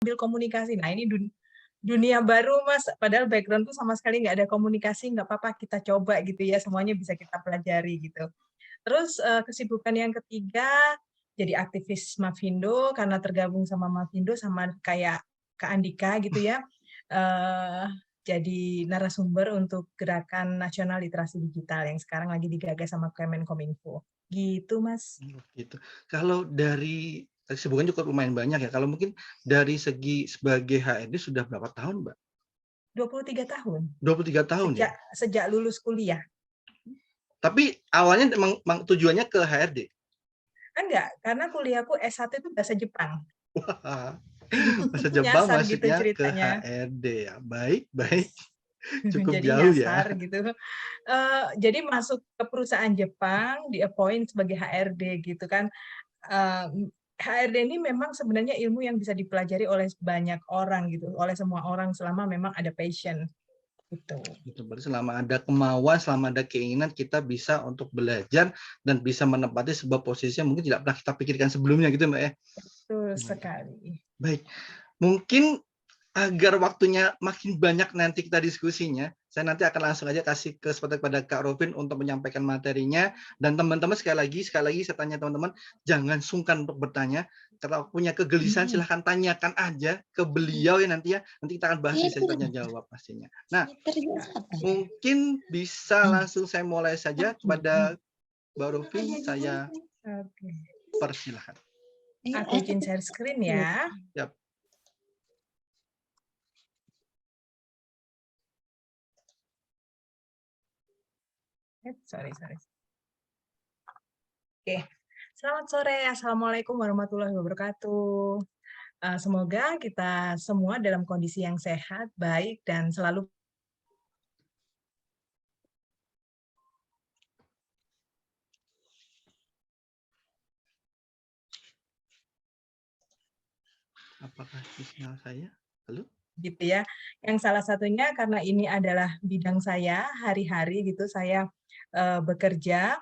ambil komunikasi. Nah, ini dunia baru, Mas. Padahal background tuh sama sekali nggak ada komunikasi, nggak apa-apa kita coba gitu ya. Semuanya bisa kita pelajari gitu. Terus kesibukan yang ketiga jadi aktivis Mavindo karena tergabung sama Mavindo sama kayak Kak Andika gitu ya. Jadi narasumber untuk Gerakan Nasional Literasi Digital yang sekarang lagi digagas sama Kemenkominfo. Gitu, Mas. Gitu. Kalau dari kesibukan cukup lumayan banyak ya. Kalau mungkin dari segi sebagai HRD sudah berapa tahun, Mbak? 23 tahun. 23 tahun ya? Sejak lulus kuliah. Tapi awalnya memang tujuannya ke HRD? Enggak, karena kuliahku S1 itu bahasa Jepang. Wah, bahasa Jepang Nyasar gitu masuknya ke ceritanya. HRD ya. Baik, baik. Cukup Jadi jauh ya. nyasar gitu. Jadi masuk ke perusahaan Jepang, di-appoint sebagai HRD gitu kan. HRD ini memang sebenarnya ilmu yang bisa dipelajari oleh banyak orang gitu, oleh semua orang selama memang ada passion gitu. Gitu, berarti selama ada kemauan, selama ada keinginan, kita bisa untuk belajar dan bisa menempati sebuah posisi yang mungkin tidak pernah kita pikirkan sebelumnya gitu, Mbak ya. Betul sekali. Baik, mungkin agar waktunya makin banyak nanti kita diskusinya, saya nanti akan langsung aja kasih kesempatan kepada Kak Rovin untuk menyampaikan materinya. Dan teman-teman sekali lagi saya tanya teman-teman, jangan sungkan untuk bertanya. Kalau punya kegelisahan silahkan tanyakan aja ke beliau ya nanti ya. Nanti kita akan bahas di sesi tanya jawab pastinya. Nah, mungkin bisa langsung saya mulai saja kepada Mbak Rovin, saya persilahkan. Aku izin share screen ya. Yap. Sorry. Oke, selamat sore. Assalamualaikum warahmatullahi wabarakatuh. Semoga kita semua dalam kondisi yang sehat, baik, dan selalu Apakah sinyal saya? Halo? gitu ya. Yang salah satunya karena ini adalah bidang saya hari-hari gitu, saya bekerja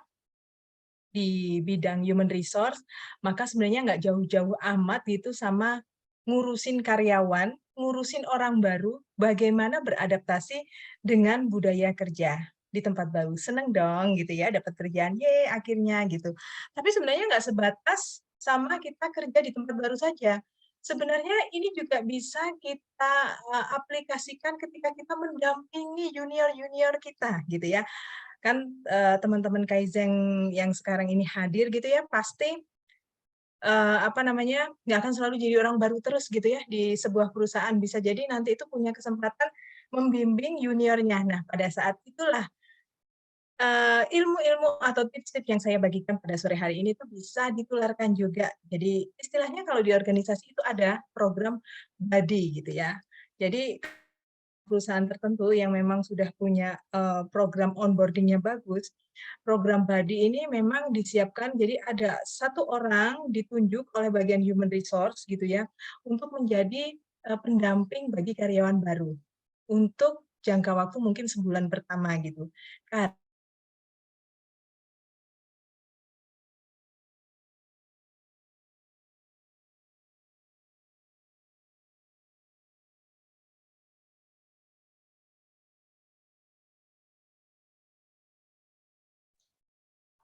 di bidang human resource, maka sebenarnya nggak jauh-jauh amat gitu sama ngurusin karyawan, ngurusin orang baru, bagaimana beradaptasi dengan budaya kerja di tempat baru. Seneng dong gitu ya, dapat kerjaan, ye akhirnya gitu. Tapi sebenarnya nggak sebatas sama kita kerja di tempat baru saja. Sebenarnya ini juga bisa kita aplikasikan ketika kita mendampingi junior-junior kita gitu ya. Kan teman-teman Kaizen yang sekarang ini hadir gitu ya, pasti nggak akan selalu jadi orang baru terus gitu ya di sebuah perusahaan. Bisa jadi nanti itu punya kesempatan membimbing juniornya. Nah, pada saat itulah ilmu-ilmu atau tips-tips yang saya bagikan pada sore hari ini tuh bisa ditularkan juga. Jadi istilahnya kalau di organisasi itu ada program buddy gitu ya. Jadi perusahaan tertentu yang memang sudah punya program onboarding-nya bagus, program buddy ini memang disiapkan jadi ada satu orang ditunjuk oleh bagian human resource gitu ya untuk menjadi pendamping bagi karyawan baru untuk jangka waktu mungkin sebulan pertama gitu.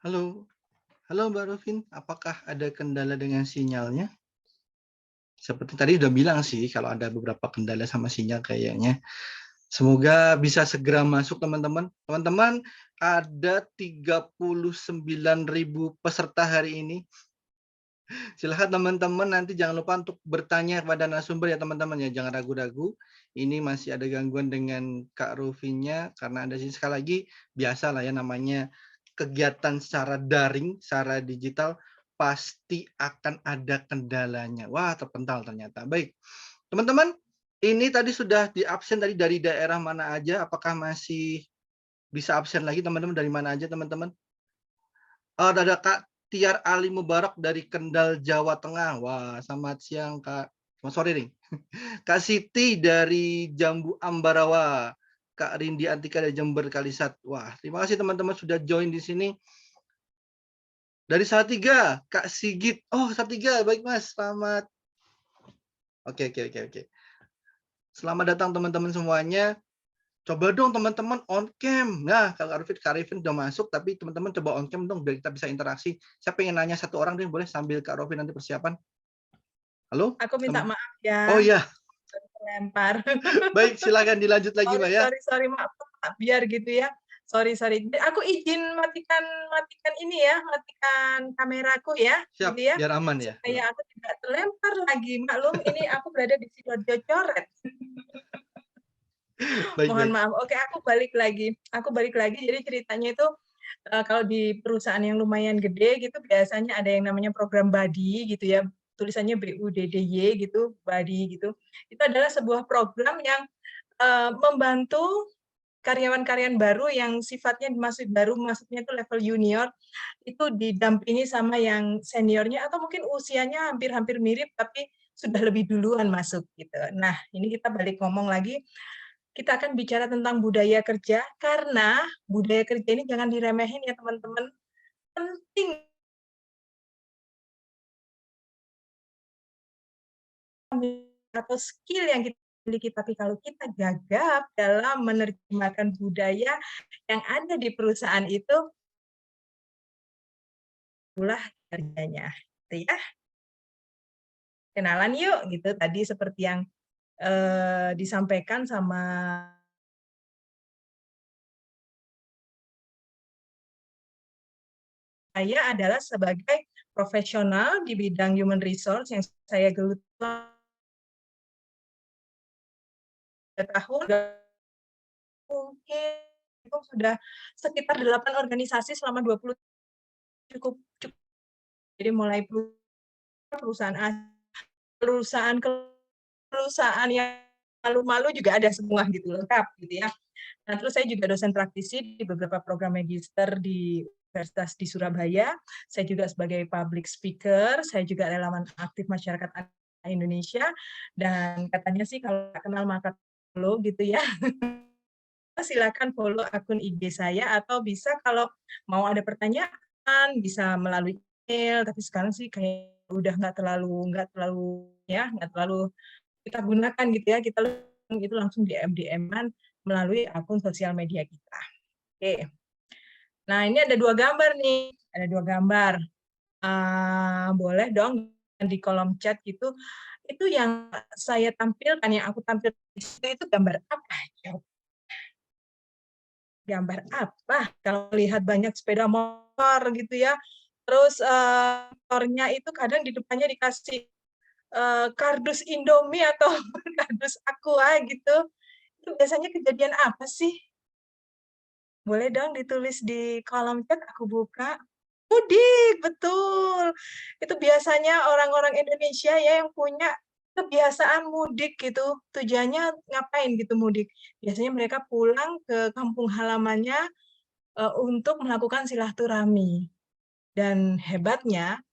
Halo, Mbak Rovin, apakah ada kendala dengan sinyalnya? Seperti tadi udah bilang sih, kalau ada beberapa kendala sama sinyal kayaknya. Semoga bisa segera masuk teman-teman. Teman-teman, ada 39.000 peserta hari ini. Silahkan teman-teman nanti jangan lupa untuk bertanya kepada narasumber ya teman-teman ya. Jangan ragu-ragu. Ini masih ada gangguan dengan Kak Rufinya karena ada sih sekali lagi biasa lah ya namanya kegiatan secara daring, secara digital pasti akan ada kendalanya. Wah, terpental ternyata. Baik. Teman-teman, ini tadi sudah di absen tadi dari daerah mana aja? Apakah masih bisa absen lagi teman-teman dari mana aja teman-teman? Oh, ada Kak Tiar Ali Mubarak dari Kendal, Jawa Tengah. Wah, selamat siang Kak. Selamat sore nih. Kak Siti dari Jambu Ambarawa. Kak Rindi Antika dari Jember Kalisat. Wah, terima kasih teman-teman sudah join di sini. Dari Salatiga, Kak Sigit. Oh, Salatiga, baik Mas. Selamat Oke oke oke oke. Selamat datang teman-teman semuanya. Coba dong teman-teman on cam. Nah, kalau Kak Arifin udah masuk, tapi teman-teman coba on cam dong biar kita bisa interaksi. Saya pengen nanya satu orang deh, boleh sambil Kak Rofin nanti persiapan. Halo? Aku minta Teman. maaf Oh ya, iya, terlempar. baik silakan dilanjut lagi Mbak ya. Sorry, maaf, biar gitu ya. Sorry. Aku izin matikan matikan ini ya, matikan kameraku ya, Siap, gitu ya, biar aman ya. supaya aku tidak terlempar lagi. Maklum ini aku berada di Sidoarjo Coret. Baik Mohon baik. maaf. Oke, aku balik lagi. Jadi ceritanya itu, kalau di perusahaan yang lumayan gede gitu, biasanya ada yang namanya program BUDY gitu ya, tulisannya BUDDY gitu, BUDY gitu. Itu adalah sebuah program yang, membantu karyawan-karyawan baru yang sifatnya masih baru, maksudnya itu level junior, itu didampingi sama yang seniornya atau mungkin usianya hampir-hampir mirip, tapi sudah lebih duluan masuk, gitu. Nah, ini kita balik ngomong lagi, kita akan bicara tentang budaya kerja, karena budaya kerja ini jangan diremehin ya teman-teman, penting atau skill yang kita miliki, tapi kalau kita gagap dalam menerjemahkan budaya yang ada di perusahaan itu, itulah kerjanya, gitu ya. Kenalan yuk, gitu. Tadi seperti yang, disampaikan sama saya adalah sebagai profesional di bidang human resource yang saya geluti 3 tahun, mungkin itu sudah sekitar 8 organisasi selama 20 cukup cukup. Jadi mulai perusahaan perusahaan perusahaan yang malu-malu juga ada semua gitu, lengkap gitu ya. Nah, terus saya juga dosen praktisi di beberapa program magister di Universitas di Surabaya. Saya juga sebagai public speaker, saya juga relawan aktif masyarakat Indonesia, dan katanya sih kalau nggak kenal maka follow gitu ya. Silakan follow akun IG saya atau bisa kalau mau ada pertanyaan bisa melalui email, tapi sekarang sih kayak udah nggak terlalu kita gunakan gitu ya, kita itu langsung DM-an melalui akun sosial media kita. Oke. Nah, ini ada 2 gambar nih, ada 2 gambar. Boleh dong di kolom chat gitu, itu yang saya tampilkan, yang aku tampilkan di situ itu gambar apa? Coba. Gambar apa? Kalau lihat banyak sepeda motor gitu ya, terus, motornya itu kadang di depannya dikasih, kardus Indomie atau kardus Aqua gitu, itu biasanya kejadian apa sih? Boleh dong ditulis di kolom chat, aku buka. Mudik, betul. Itu biasanya orang-orang Indonesia ya yang punya kebiasaan mudik gitu. Tujuannya ngapain gitu mudik? Biasanya mereka pulang ke kampung halamannya, untuk melakukan silaturahmi. Dan hebatnya,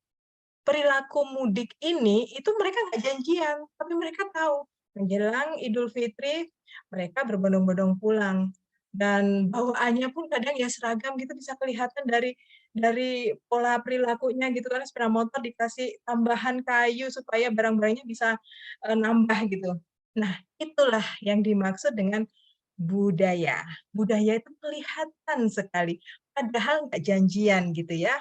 perilaku mudik ini itu mereka nggak janjian, tapi mereka tahu menjelang Idul Fitri mereka berbondong-bondong pulang dan bawaannya pun kadang ya seragam gitu bisa kelihatan dari pola perilakunya gitu kan sepeda motor dikasih tambahan kayu supaya barang-barangnya bisa, nambah gitu. Nah, itulah yang dimaksud dengan budaya. Budaya itu kelihatan sekali, padahal nggak janjian gitu ya.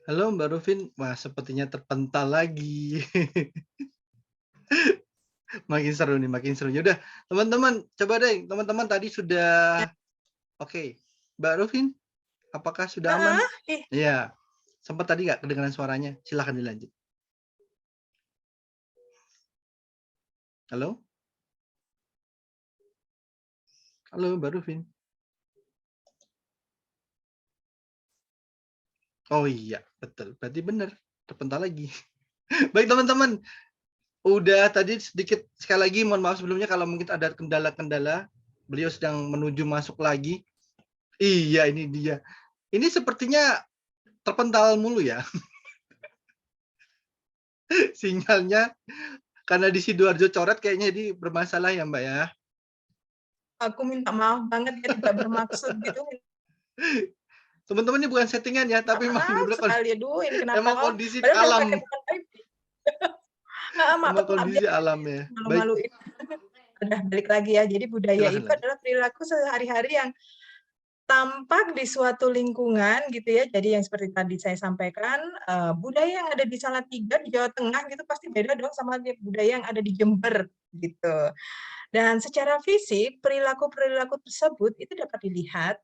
Halo Mbak Rufin, wah sepertinya terpental lagi. Makin seru nih, makin seru. Ya udah, teman-teman, coba deh, teman-teman tadi sudah oke. Mbak Rufin, apakah sudah aman? Heeh, ih. Iya. Sempat tadi nggak kedengaran suaranya? Silahkan dilanjut. Halo? Halo Mbak Rufin. Oh iya, betul. Berarti benar, terpental lagi. Baik teman-teman, udah tadi sedikit sekali lagi mohon maaf sebelumnya kalau mungkin ada kendala-kendala. Beliau sedang menuju masuk lagi. Iya, ini dia. Ini sepertinya terpental mulu ya. sinyalnya karena di Sidoarjo coret kayaknya ini bermasalah ya, Mbak, ya? Aku minta maaf banget ya, tidak bermaksud gitu, Teman-teman ini bukan settingan ya, minta tapi memang maaf bener-bener sekali. Aduh, ini kenapa emang kau kondisi padahal udah pakai alam, bukan wifi. Heeh, emang maaf ya, kondisi alam ya. Baik, malu-maluin. Udah balik lagi ya, jadi budaya silahkan itu lanjut. adalah perilaku sehari-hari yang tampak di suatu lingkungan gitu ya. Jadi yang seperti tadi saya sampaikan, budaya yang ada di Salatiga, di Jawa Tengah gitu pasti beda dong sama budaya yang ada di Jember gitu. Dan secara fisik, perilaku-perilaku tersebut itu dapat dilihat,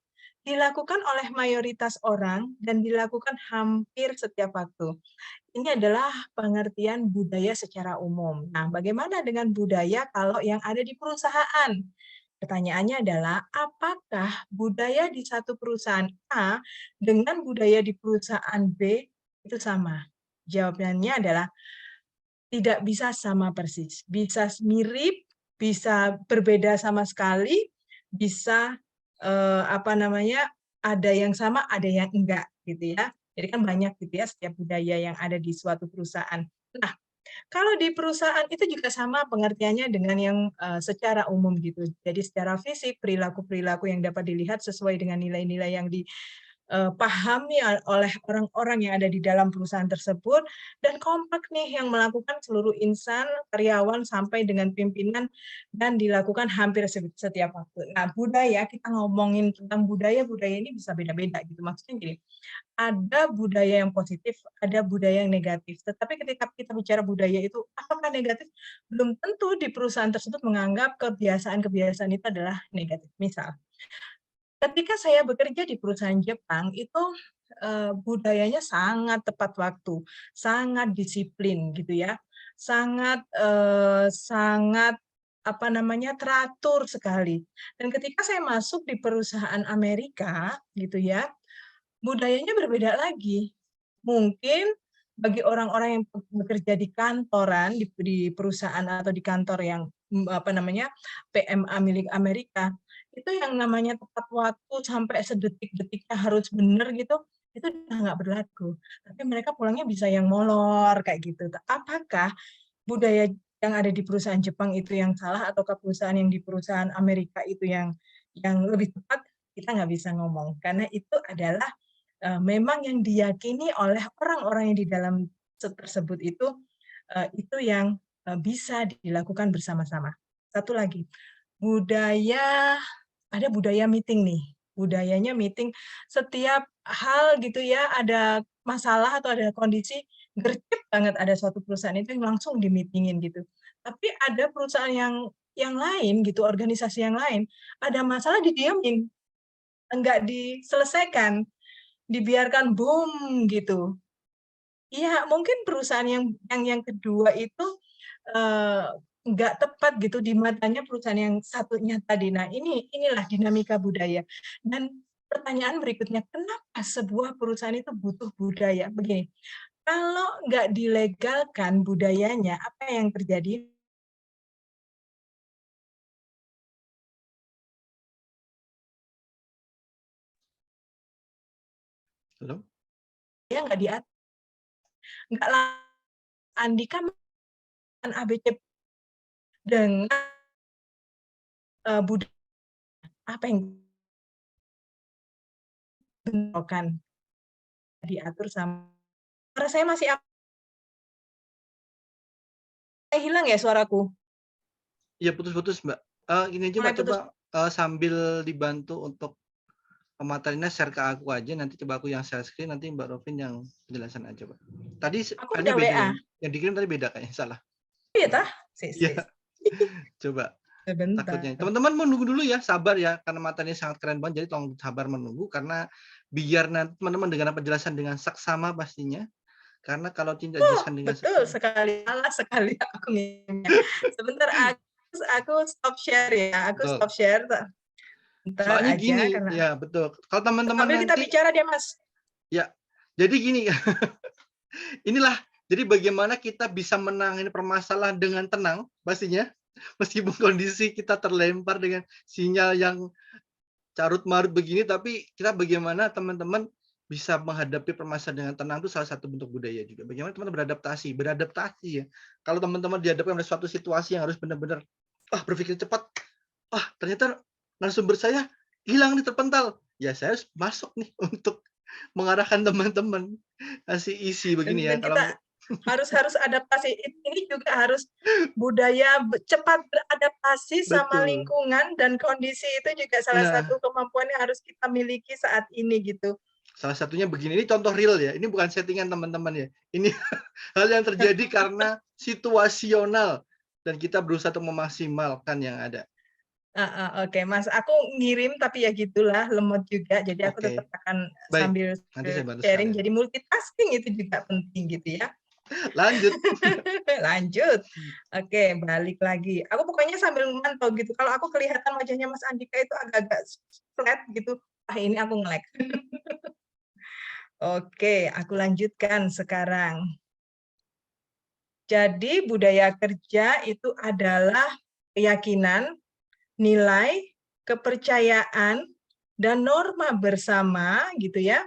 dilakukan oleh mayoritas orang dan dilakukan hampir setiap waktu. Ini adalah pengertian budaya secara umum. Nah, bagaimana dengan budaya kalau yang ada di perusahaan? Pertanyaannya adalah, apakah budaya di satu perusahaan A dengan budaya di perusahaan B itu sama? Jawabannya adalah tidak bisa sama persis. Bisa mirip, bisa berbeda sama sekali, bisa apa namanya, ada yang sama, ada yang enggak gitu ya. Jadi kan banyak gitu ya setiap budaya yang ada di suatu perusahaan. Nah, kalau di perusahaan itu juga sama pengertiannya dengan yang, secara umum gitu. Jadi secara fisik, perilaku-perilaku yang dapat dilihat sesuai dengan nilai-nilai yang dipahami oleh orang-orang yang ada di dalam perusahaan tersebut, dan kompak nih yang melakukan seluruh insan, karyawan, sampai dengan pimpinan, dan dilakukan hampir setiap waktu. Nah, budaya, kita ngomongin tentang budaya ini bisa beda-beda gitu. Maksudnya gini, ada budaya yang positif, ada budaya yang negatif. Tetapi ketika kita bicara budaya itu, apakah negatif? Belum tentu di perusahaan tersebut menganggap kebiasaan-kebiasaan itu adalah negatif. Misal, ketika saya bekerja di perusahaan Jepang, itu budayanya sangat tepat waktu, sangat disiplin gitu ya, sangat apa namanya, teratur sekali. Dan ketika saya masuk di perusahaan Amerika gitu ya, budayanya berbeda lagi. Mungkin bagi orang-orang yang bekerja di kantoran, di perusahaan atau di kantor yang, apa namanya, PMA milik Amerika, itu yang namanya tepat waktu sampai sedetik-detiknya harus benar gitu, itu udah nggak berlaku. Tapi mereka pulangnya bisa yang molor kayak gitu. Apakah budaya yang ada di perusahaan Jepang itu yang salah ataukah perusahaan yang di perusahaan Amerika itu yang lebih tepat? Kita nggak bisa ngomong, karena itu adalah memang yang diyakini oleh orang-orang yang di dalam tersebut itu yang bisa dilakukan bersama-sama. Satu lagi, budaya ada budaya meeting nih. Budayanya meeting setiap hal gitu ya, ada masalah atau ada kondisi, gercep banget ada suatu perusahaan itu yang langsung di-meeting-in gitu. Tapi ada perusahaan yang lain gitu, organisasi yang lain, ada masalah didiemin, enggak diselesaikan. Dibiarkan boom gitu. Iya, mungkin perusahaan yang kedua itu, eee, nggak tepat gitu di matanya perusahaan yang satunya tadi. Nah, inilah dinamika budaya. Dan pertanyaan berikutnya, kenapa sebuah perusahaan itu butuh budaya? Begini, kalau nggak dilegalkan budayanya, apa yang terjadi? Halo? Ya nggak nggak Andika ABC dengan, budaya apa yang bentrokan, diatur sama suara saya masih hilang ya suaraku? Iya putus-putus, Mbak. Ini aja, Mulai Mbak, coba, putus. sambil dibantu untuk materinya share ke aku aja, nanti coba aku yang share screen, nanti Mbak Rovin yang penjelasan aja, Mbak. Tadi Aku filenya udah beda WA. yang dikirim tadi beda kayaknya, salah. Iya tah? Sis Iya, sis. coba. Takutnya. Sebentar. Teman-teman menunggu dulu ya, sabar ya, karena materinya sangat keren banget, jadi tolong sabar menunggu, karena biar nanti teman-teman dengar penjelasan dengan saksama pastinya, karena kalau tidak Oh, dijelaskan dengan betul saksama sekali, salah sekali aku ngirimnya. Sebentar aku stop share ya, aku betul. stop share, bentar Soalnya aja gini karena ya betul, kalau teman-teman sambil kita nanti bicara deh, Mas. ya, jadi gini, inilah, jadi bagaimana kita bisa menangani permasalahan dengan tenang pastinya, meskipun kondisi kita terlempar dengan sinyal yang carut marut begini, tapi kita bagaimana teman-teman bisa menghadapi permasalahan dengan tenang itu salah satu bentuk budaya juga. Bagaimana teman-teman beradaptasi ya. Kalau teman-teman dihadapkan pada suatu situasi yang harus benar-benar, berpikir cepat, ternyata narasumber saya hilang nih, terpental. Ya saya harus masuk nih untuk mengarahkan teman-teman, kasih isi begini ya, Dan kita harus harus adaptasi. Ini juga harus budaya cepat beradaptasi sama betul. lingkungan dan kondisi itu juga salah Nah, satu kemampuan yang harus kita miliki saat ini gitu. salah satunya begini, ini contoh real ya, ini bukan settingan teman-teman ya. Ini hal yang terjadi karena situasional dan kita berusaha untuk memaksimalkan yang ada. Heeh, oke Mas, aku ngirim tapi ya gitulah lemot juga, jadi aku tetap Oke, akan baik. sambil Nanti saya bantu sharing, sekalian. jadi multitasking itu juga penting gitu ya. Lanjut. Lanjut. Oke, balik lagi. Aku pokoknya sambil memantau gitu, kalau aku kelihatan wajahnya Mas Andika itu agak-agak flat gitu, ini aku nge-lag. Oke, aku lanjutkan sekarang. Jadi budaya kerja itu adalah keyakinan, nilai, kepercayaan, dan norma bersama gitu ya.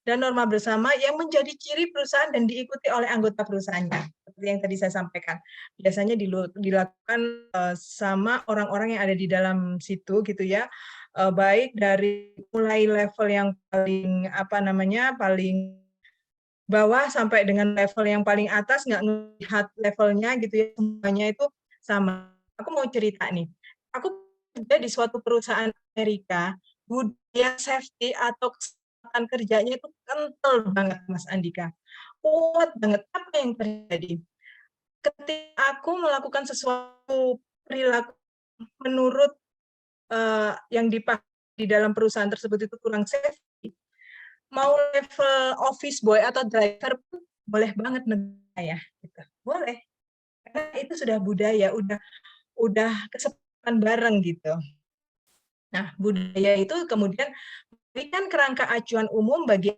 Dan norma bersama yang menjadi ciri perusahaan dan diikuti oleh anggota perusahaannya. Seperti yang tadi saya sampaikan. Biasanya dilakukan sama orang-orang yang ada di dalam situ gitu ya. Baik dari mulai level yang paling bawah sampai dengan level yang paling atas, nggak ngelihat levelnya gitu ya, semuanya itu sama. Aku mau cerita nih, aku kerja di suatu perusahaan Amerika, budaya safety atau kesehatan kerjanya itu kental banget Mas Andika, kuat banget. Apa yang terjadi? Ketika aku melakukan sesuatu perilaku menurut, yang di dalam perusahaan tersebut itu kurang safety, mau level office boy atau driver pun boleh banget negur saya, gitu. Boleh, karena itu sudah budaya, udah kesepakatan bareng gitu. Nah, budaya itu kemudian memberikan kerangka acuan umum bagi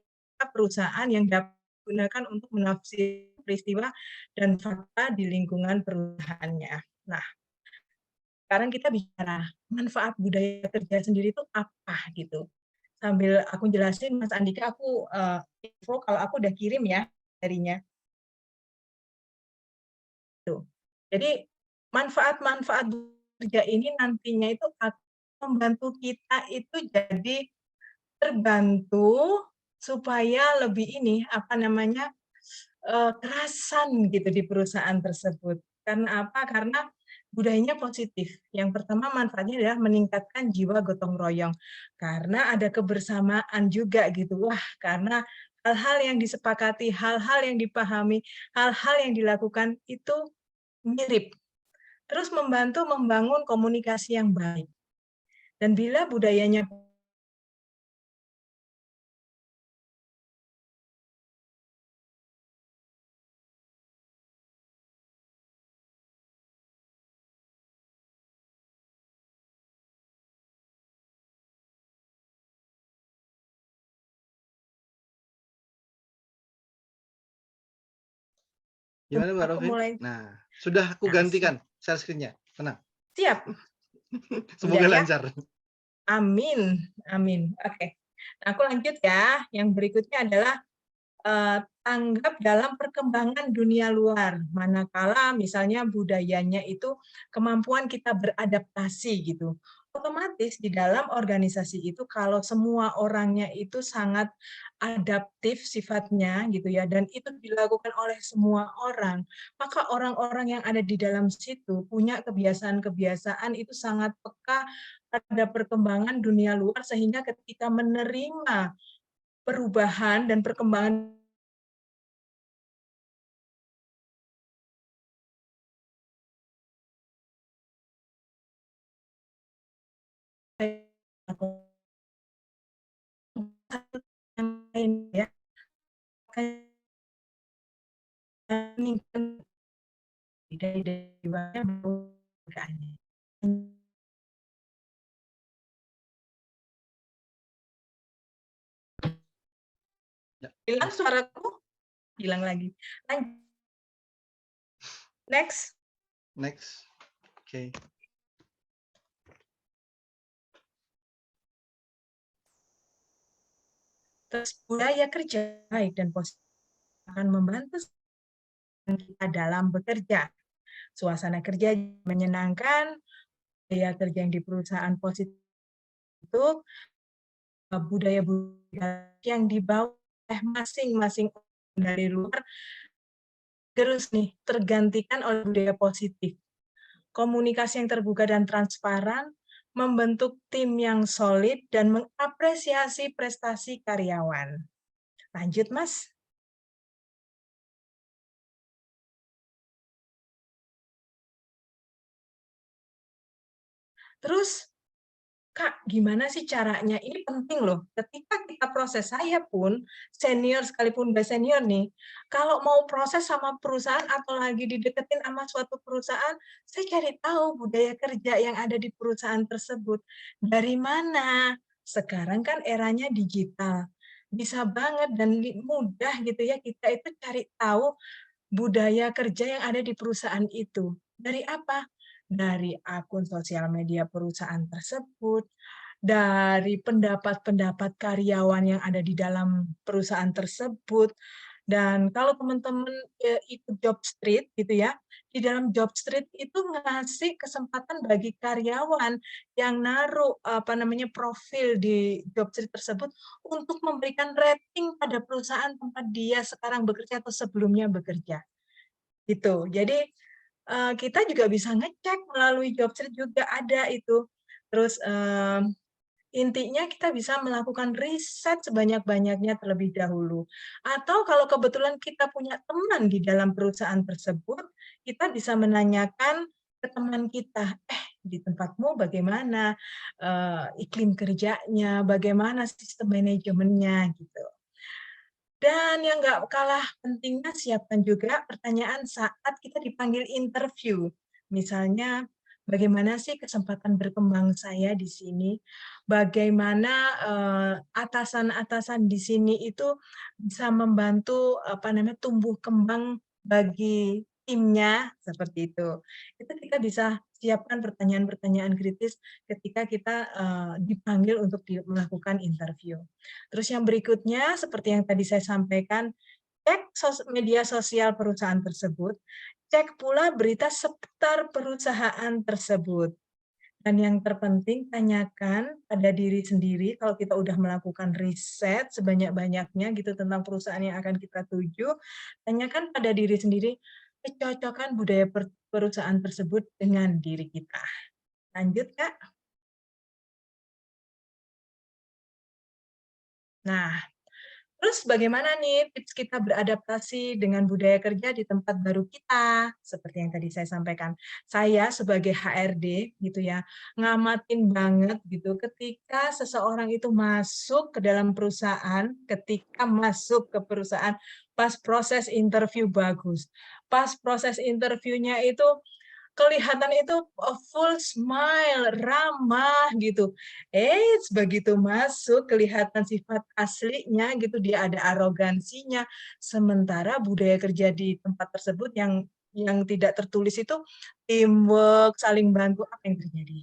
perusahaan yang dapat digunakan untuk menafsir peristiwa dan fakta di lingkungan perusahaannya. Nah, sekarang kita bicara manfaat budaya kerja sendiri itu apa gitu. Sambil aku jelasin Mas Andika, aku info kalau aku udah kirim ya materinya. Tuh. Jadi manfaat-manfaat kerja ini nantinya itu akan membantu kita itu jadi terbantu supaya lebih ini, kerasan gitu di perusahaan tersebut. Karena apa? Karena budayanya positif. Yang pertama manfaatnya adalah meningkatkan jiwa gotong royong. Karena ada kebersamaan juga gitu. Wah, karena hal-hal yang disepakati, hal-hal yang dipahami, hal-hal yang dilakukan itu mirip. Terus membantu membangun komunikasi yang baik. Dan bila budayanya Gimana Mbak aku Rofin? mulai Nah, sudah aku nah, gantikan share screen-nya, tenang. siap, udah Semoga ya? lancar. Amin, amin. Oke. Nah, aku lanjut ya. Yang berikutnya adalah tanggap dalam perkembangan dunia luar. Manakala misalnya budayanya itu kemampuan kita beradaptasi gitu. Otomatis di dalam organisasi itu kalau semua orangnya itu sangat adaptif sifatnya gitu ya dan itu dilakukan oleh semua orang, maka orang-orang yang ada di dalam situ punya kebiasaan-kebiasaan itu sangat peka pada perkembangan dunia luar sehingga ketika menerima perubahan dan perkembangan yang lain ya, Ya, hilang suaraku, hilang lagi. Next. next. Oke. Terus budaya kerja baik dan positif akan membantu kita dalam bekerja. Suasana kerja menyenangkan, budaya kerja yang di perusahaan positif itu budaya-budaya yang dibawa oleh masing-masing dari luar terus nih tergantikan oleh budaya positif. Komunikasi yang terbuka dan transparan, membentuk tim yang solid dan mengapresiasi prestasi karyawan. Lanjut, Mas. Terus Kak, gimana sih caranya? Ini penting loh, ketika kita proses, saya pun senior sekalipun udah senior nih, kalau mau proses sama perusahaan atau lagi dideketin sama suatu perusahaan, saya cari tahu budaya kerja yang ada di perusahaan tersebut. Dari mana? Sekarang kan eranya digital, bisa banget dan mudah gitu ya kita itu cari tahu budaya kerja yang ada di perusahaan itu. Dari apa? Dari akun sosial media perusahaan tersebut, dari pendapat-pendapat karyawan yang ada di dalam perusahaan tersebut, dan kalau teman-teman, ikut job street gitu ya, di dalam job street itu ngasih kesempatan bagi karyawan yang naruh, apa namanya, profil di job street tersebut untuk memberikan rating pada perusahaan tempat dia sekarang bekerja atau sebelumnya bekerja. Gitu. Jadi, kita juga bisa ngecek melalui Jobstreet juga ada itu. Terus, intinya kita bisa melakukan riset sebanyak-banyaknya terlebih dahulu. Atau kalau kebetulan kita punya teman di dalam perusahaan tersebut, kita bisa menanyakan ke teman kita, "Eh, di tempatmu bagaimana, iklim kerjanya, bagaimana sistem manajemennya?" Gitu. Dan yang nggak kalah pentingnya, siapkan juga pertanyaan saat kita dipanggil interview. Misalnya, bagaimana sih kesempatan berkembang saya di sini? Bagaimana, atasan-atasan di sini itu bisa membantu, apa namanya, tumbuh kembang bagi timnya, seperti itu. Itu kita bisa siapkan pertanyaan-pertanyaan kritis ketika kita, dipanggil untuk melakukan interview. Terus yang berikutnya, seperti yang tadi saya sampaikan, cek media sosial perusahaan tersebut, cek pula berita seputar perusahaan tersebut. Dan yang terpenting, tanyakan pada diri sendiri, kalau kita udah melakukan riset sebanyak-banyaknya gitu tentang perusahaan yang akan kita tuju, tanyakan pada diri sendiri, kecocokan budaya perusahaan tersebut dengan diri kita. Lanjut, Kak. Nah, terus bagaimana nih tips kita beradaptasi dengan budaya kerja di tempat baru kita? Seperti yang tadi saya sampaikan. Saya sebagai HRD gitu ya, ngamatin banget gitu ketika seseorang itu masuk ke dalam perusahaan, ketika masuk ke perusahaan pas proses interview bagus. Pas proses interviewnya itu kelihatan itu, full smile, ramah gitu. Begitu masuk kelihatan sifat aslinya gitu, dia ada arogansinya. Sementara budaya kerja di tempat tersebut yang tidak tertulis itu teamwork, saling bantu, apa yang terjadi?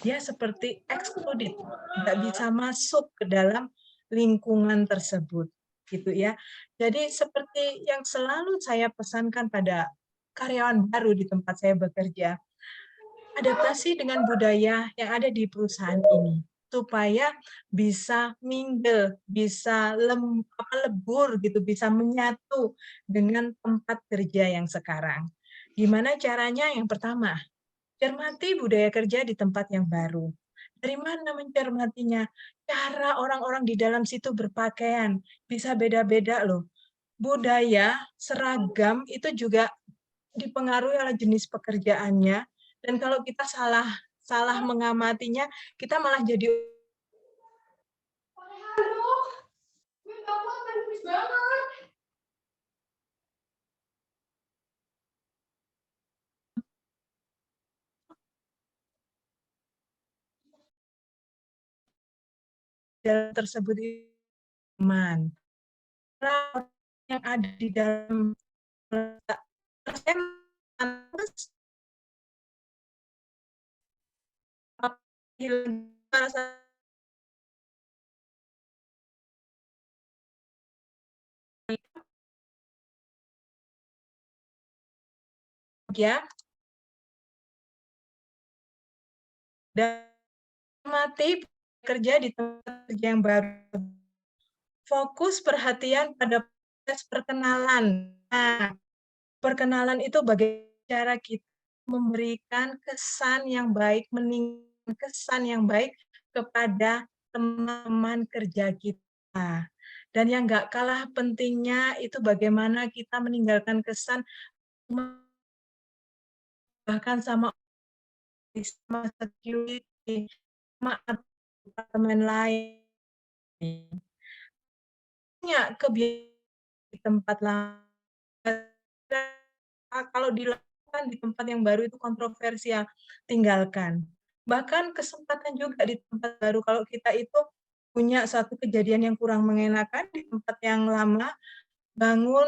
Dia seperti excluded, nggak bisa masuk ke dalam lingkungan tersebut, gitu ya. Jadi seperti yang selalu saya pesankan pada karyawan baru di tempat saya bekerja, adaptasi dengan budaya yang ada di perusahaan ini, supaya bisa mingle, bisa lebur gitu, bisa menyatu dengan tempat kerja yang sekarang. Gimana caranya? Yang pertama, cermati budaya kerja di tempat yang baru. Dari mana mencermatinya? Cara orang-orang di dalam situ berpakaian, bisa beda-beda loh. Budaya, seragam itu juga dipengaruhi oleh jenis pekerjaannya, dan kalau kita salah salah mengamatinya, kita malah jadi tersebut aman. Yang ada di dalam ya. Dan mati kerja di tempat kerja yang baru. Fokus perhatian pada proses perkenalan. Nah, perkenalan itu bagaimana cara kita memberikan kesan yang baik, meninggalkan kesan yang baik kepada teman-teman kerja kita. Dan yang nggak kalah pentingnya itu bagaimana kita meninggalkan kesan bahkan sama security, sama departemen lain. Punya di tempat lain. Kalau dilakukan di tempat yang baru itu kontroversial, tinggalkan. Bahkan kesempatan juga di tempat baru kalau kita itu punya satu kejadian yang kurang mengenakan di tempat yang lama, bangun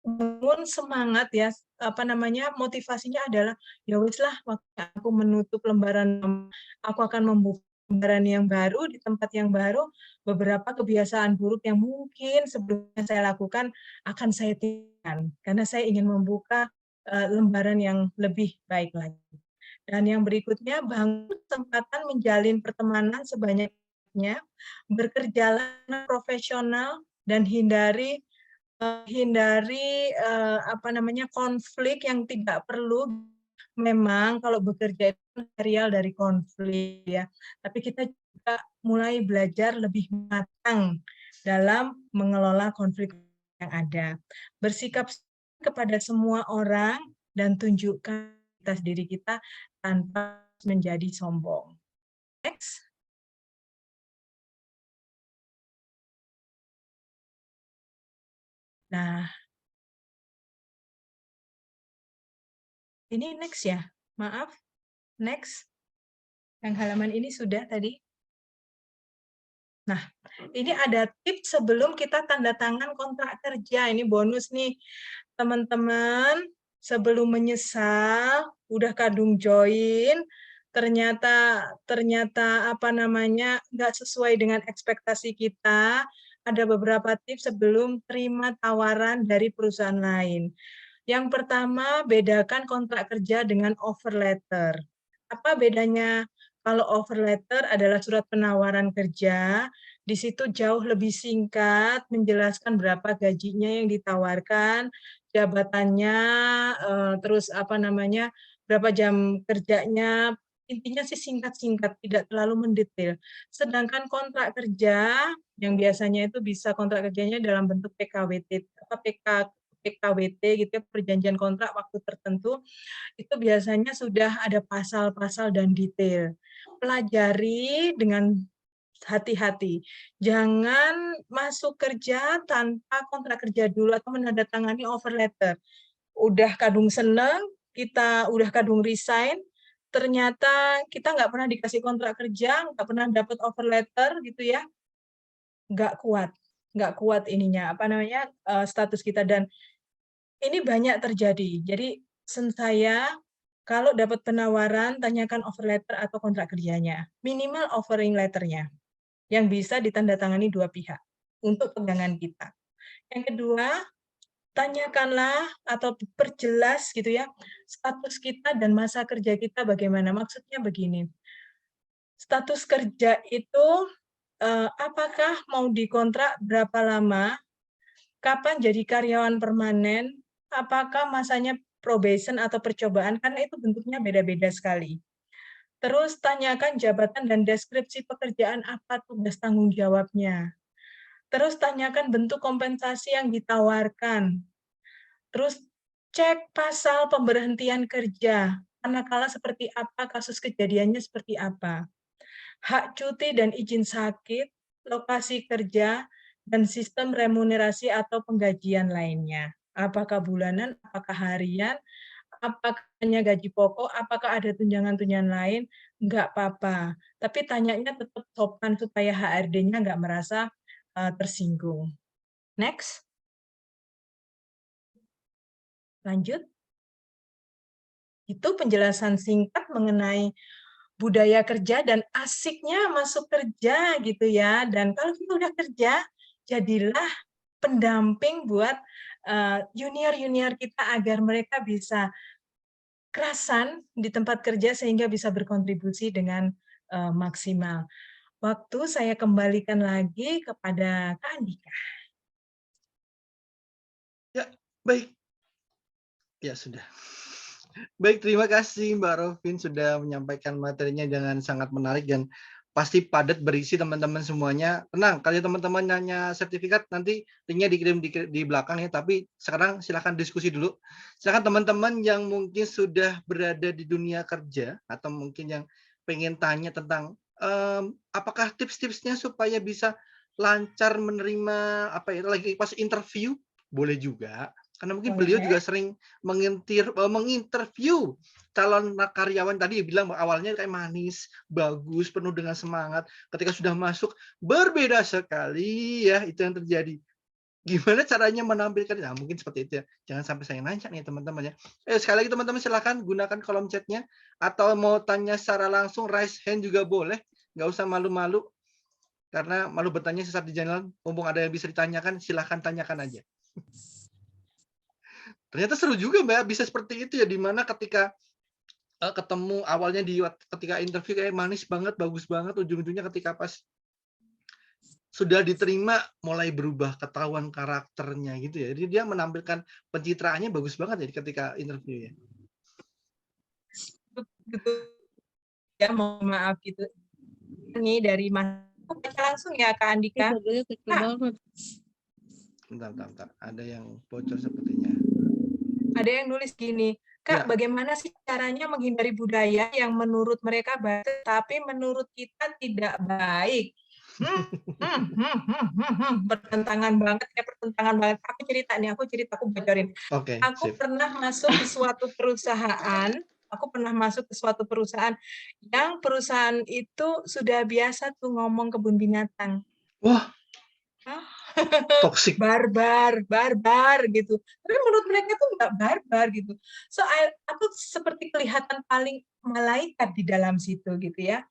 bangun semangat ya, apa namanya, motivasinya adalah, "Ya wis lah, waktunya aku menutup lembaran, aku akan membuka lembaran yang baru di tempat yang baru, beberapa kebiasaan buruk yang mungkin sebelumnya saya lakukan akan saya tinggalkan, karena saya ingin membuka, lembaran yang lebih baik lagi." Dan yang berikutnya, bangun kesempatan menjalin pertemanan sebanyak-banyaknya, bekerjalah profesional dan apa namanya, konflik yang tidak perlu. Memang kalau bekerja itu serial dari konflik ya, tapi kita juga mulai belajar lebih matang dalam mengelola konflik yang ada. Bersikap kepada semua orang dan tunjukkan atas diri kita tanpa menjadi sombong. Next. Nah, ini next ya, maaf, next. Yang halaman ini sudah tadi. Nah, ini ada tips sebelum kita tanda tangan kontrak kerja. Ini bonus nih, teman-teman. Sebelum menyesal, udah kadung join, ternyata apa namanya nggak sesuai dengan ekspektasi kita. Ada beberapa tips sebelum terima tawaran dari perusahaan lain. Yang pertama, bedakan kontrak kerja dengan offer letter. Apa bedanya? Kalau offer letter adalah surat penawaran kerja, di situ jauh lebih singkat, menjelaskan berapa gajinya yang ditawarkan, jabatannya, terus apa namanya, berapa jam kerjanya, intinya sih singkat-singkat, tidak terlalu mendetail. Sedangkan kontrak kerja, yang biasanya itu bisa kontrak kerjanya dalam bentuk PKWT, PKWT gitu ya, perjanjian kontrak waktu tertentu, itu biasanya sudah ada pasal-pasal dan detail. Pelajari dengan hati-hati. Jangan masuk kerja tanpa kontrak kerja dulu atau menandatangani offer letter. Udah kadung seneng, kita udah kadung resign, ternyata kita nggak pernah dikasih kontrak kerja, nggak pernah dapat offer letter gitu ya, nggak kuat ininya, apa namanya, status kita. Dan ini banyak terjadi. Jadi saya kalau dapat penawaran, tanyakan offer letter atau kontrak kerjanya. Minimal offering letter-nya, yang bisa ditandatangani dua pihak untuk pegangan kita. Yang kedua, tanyakanlah atau perjelas gitu ya, status kita dan masa kerja kita bagaimana. Maksudnya begini, status kerja itu apakah mau dikontrak berapa lama, kapan jadi karyawan permanen, apakah masanya probation atau percobaan, karena itu bentuknya beda-beda sekali. Terus tanyakan jabatan dan deskripsi pekerjaan apa tugas tanggung jawabnya. Terus tanyakan bentuk kompensasi yang ditawarkan. Terus cek pasal pemberhentian kerja. Manakala seperti apa, kasus kejadiannya seperti apa. Hak cuti dan izin sakit, lokasi kerja, dan sistem remunerasi atau penggajian lainnya. Apakah bulanan, apakah harian, apakah hanya gaji pokok, apakah ada tunjangan-tunjangan lain, enggak apa-apa. Tapi tanyanya tetap sopan supaya HRD-nya enggak merasa tersinggung. Next. Lanjut. Itu penjelasan singkat mengenai budaya kerja dan asiknya masuk kerja gitu ya. Dan kalau kita udah kerja, jadilah pendamping buat junior-junior kita agar mereka bisa kerasan di tempat kerja sehingga bisa berkontribusi dengan maksimal. Waktu saya kembalikan lagi kepada Kak Andika. Ya, baik. Ya sudah. Baik, terima kasih Mbak Rovin sudah menyampaikan materinya dengan sangat menarik dan pasti padat berisi teman-teman semuanya. Tenang, kalau teman-teman nanya sertifikat nanti linknya dikirim di belakang ya, tapi sekarang silakan diskusi dulu. Silakan teman-teman yang mungkin sudah berada di dunia kerja atau mungkin yang pengen tanya tentang apakah tips-tipsnya supaya bisa lancar menerima apa ya lagi pas interview, boleh juga. Karena mungkin beliau Boleh. juga sering menginterview calon karyawan tadi bilang awalnya kayak manis, bagus, penuh dengan semangat. Ketika sudah masuk berbeda sekali ya, itu yang terjadi. Gimana caranya menampilkan? Nah, mungkin seperti itu ya. Jangan sampai saya nanya nih teman-teman ya. Sekali lagi teman-teman silakan gunakan kolom chatnya atau mau tanya secara langsung raise hand juga boleh. Nggak usah malu-malu karena malu bertanya sesat di jalan. Mumpung ada yang bisa ditanyakan, silahkan tanyakan aja. Ternyata seru juga Mbak, bisa seperti itu ya, di mana ketika ketemu awalnya ketika interview kayak manis banget, bagus banget, ujung-ujungnya ketika pas sudah diterima mulai berubah ketahuan karakternya gitu ya. Jadi dia menampilkan pencitraannya bagus banget ya ketika interview ya. Betul ya, mohon maaf gitu. Ini dari Mas baca langsung ya Kak Andika. Kak, Bentar. Ada yang bocor sepertinya. ada yang nulis gini, Kak, Ya, bagaimana sih caranya menghindari budaya yang menurut mereka baik, tapi menurut kita tidak baik? Bertentangan banget ya, pertentangan banget. Aku cerita, aku bocorin. oke, Aku sip. pernah masuk ke suatu perusahaan yang perusahaan itu sudah biasa tuh ngomong kebun binatang. Wah, Hah? toxic. Barbar gitu. Tapi menurut mereka tuh nggak barbar gitu. So, aku seperti kelihatan paling malaikat di dalam situ gitu ya.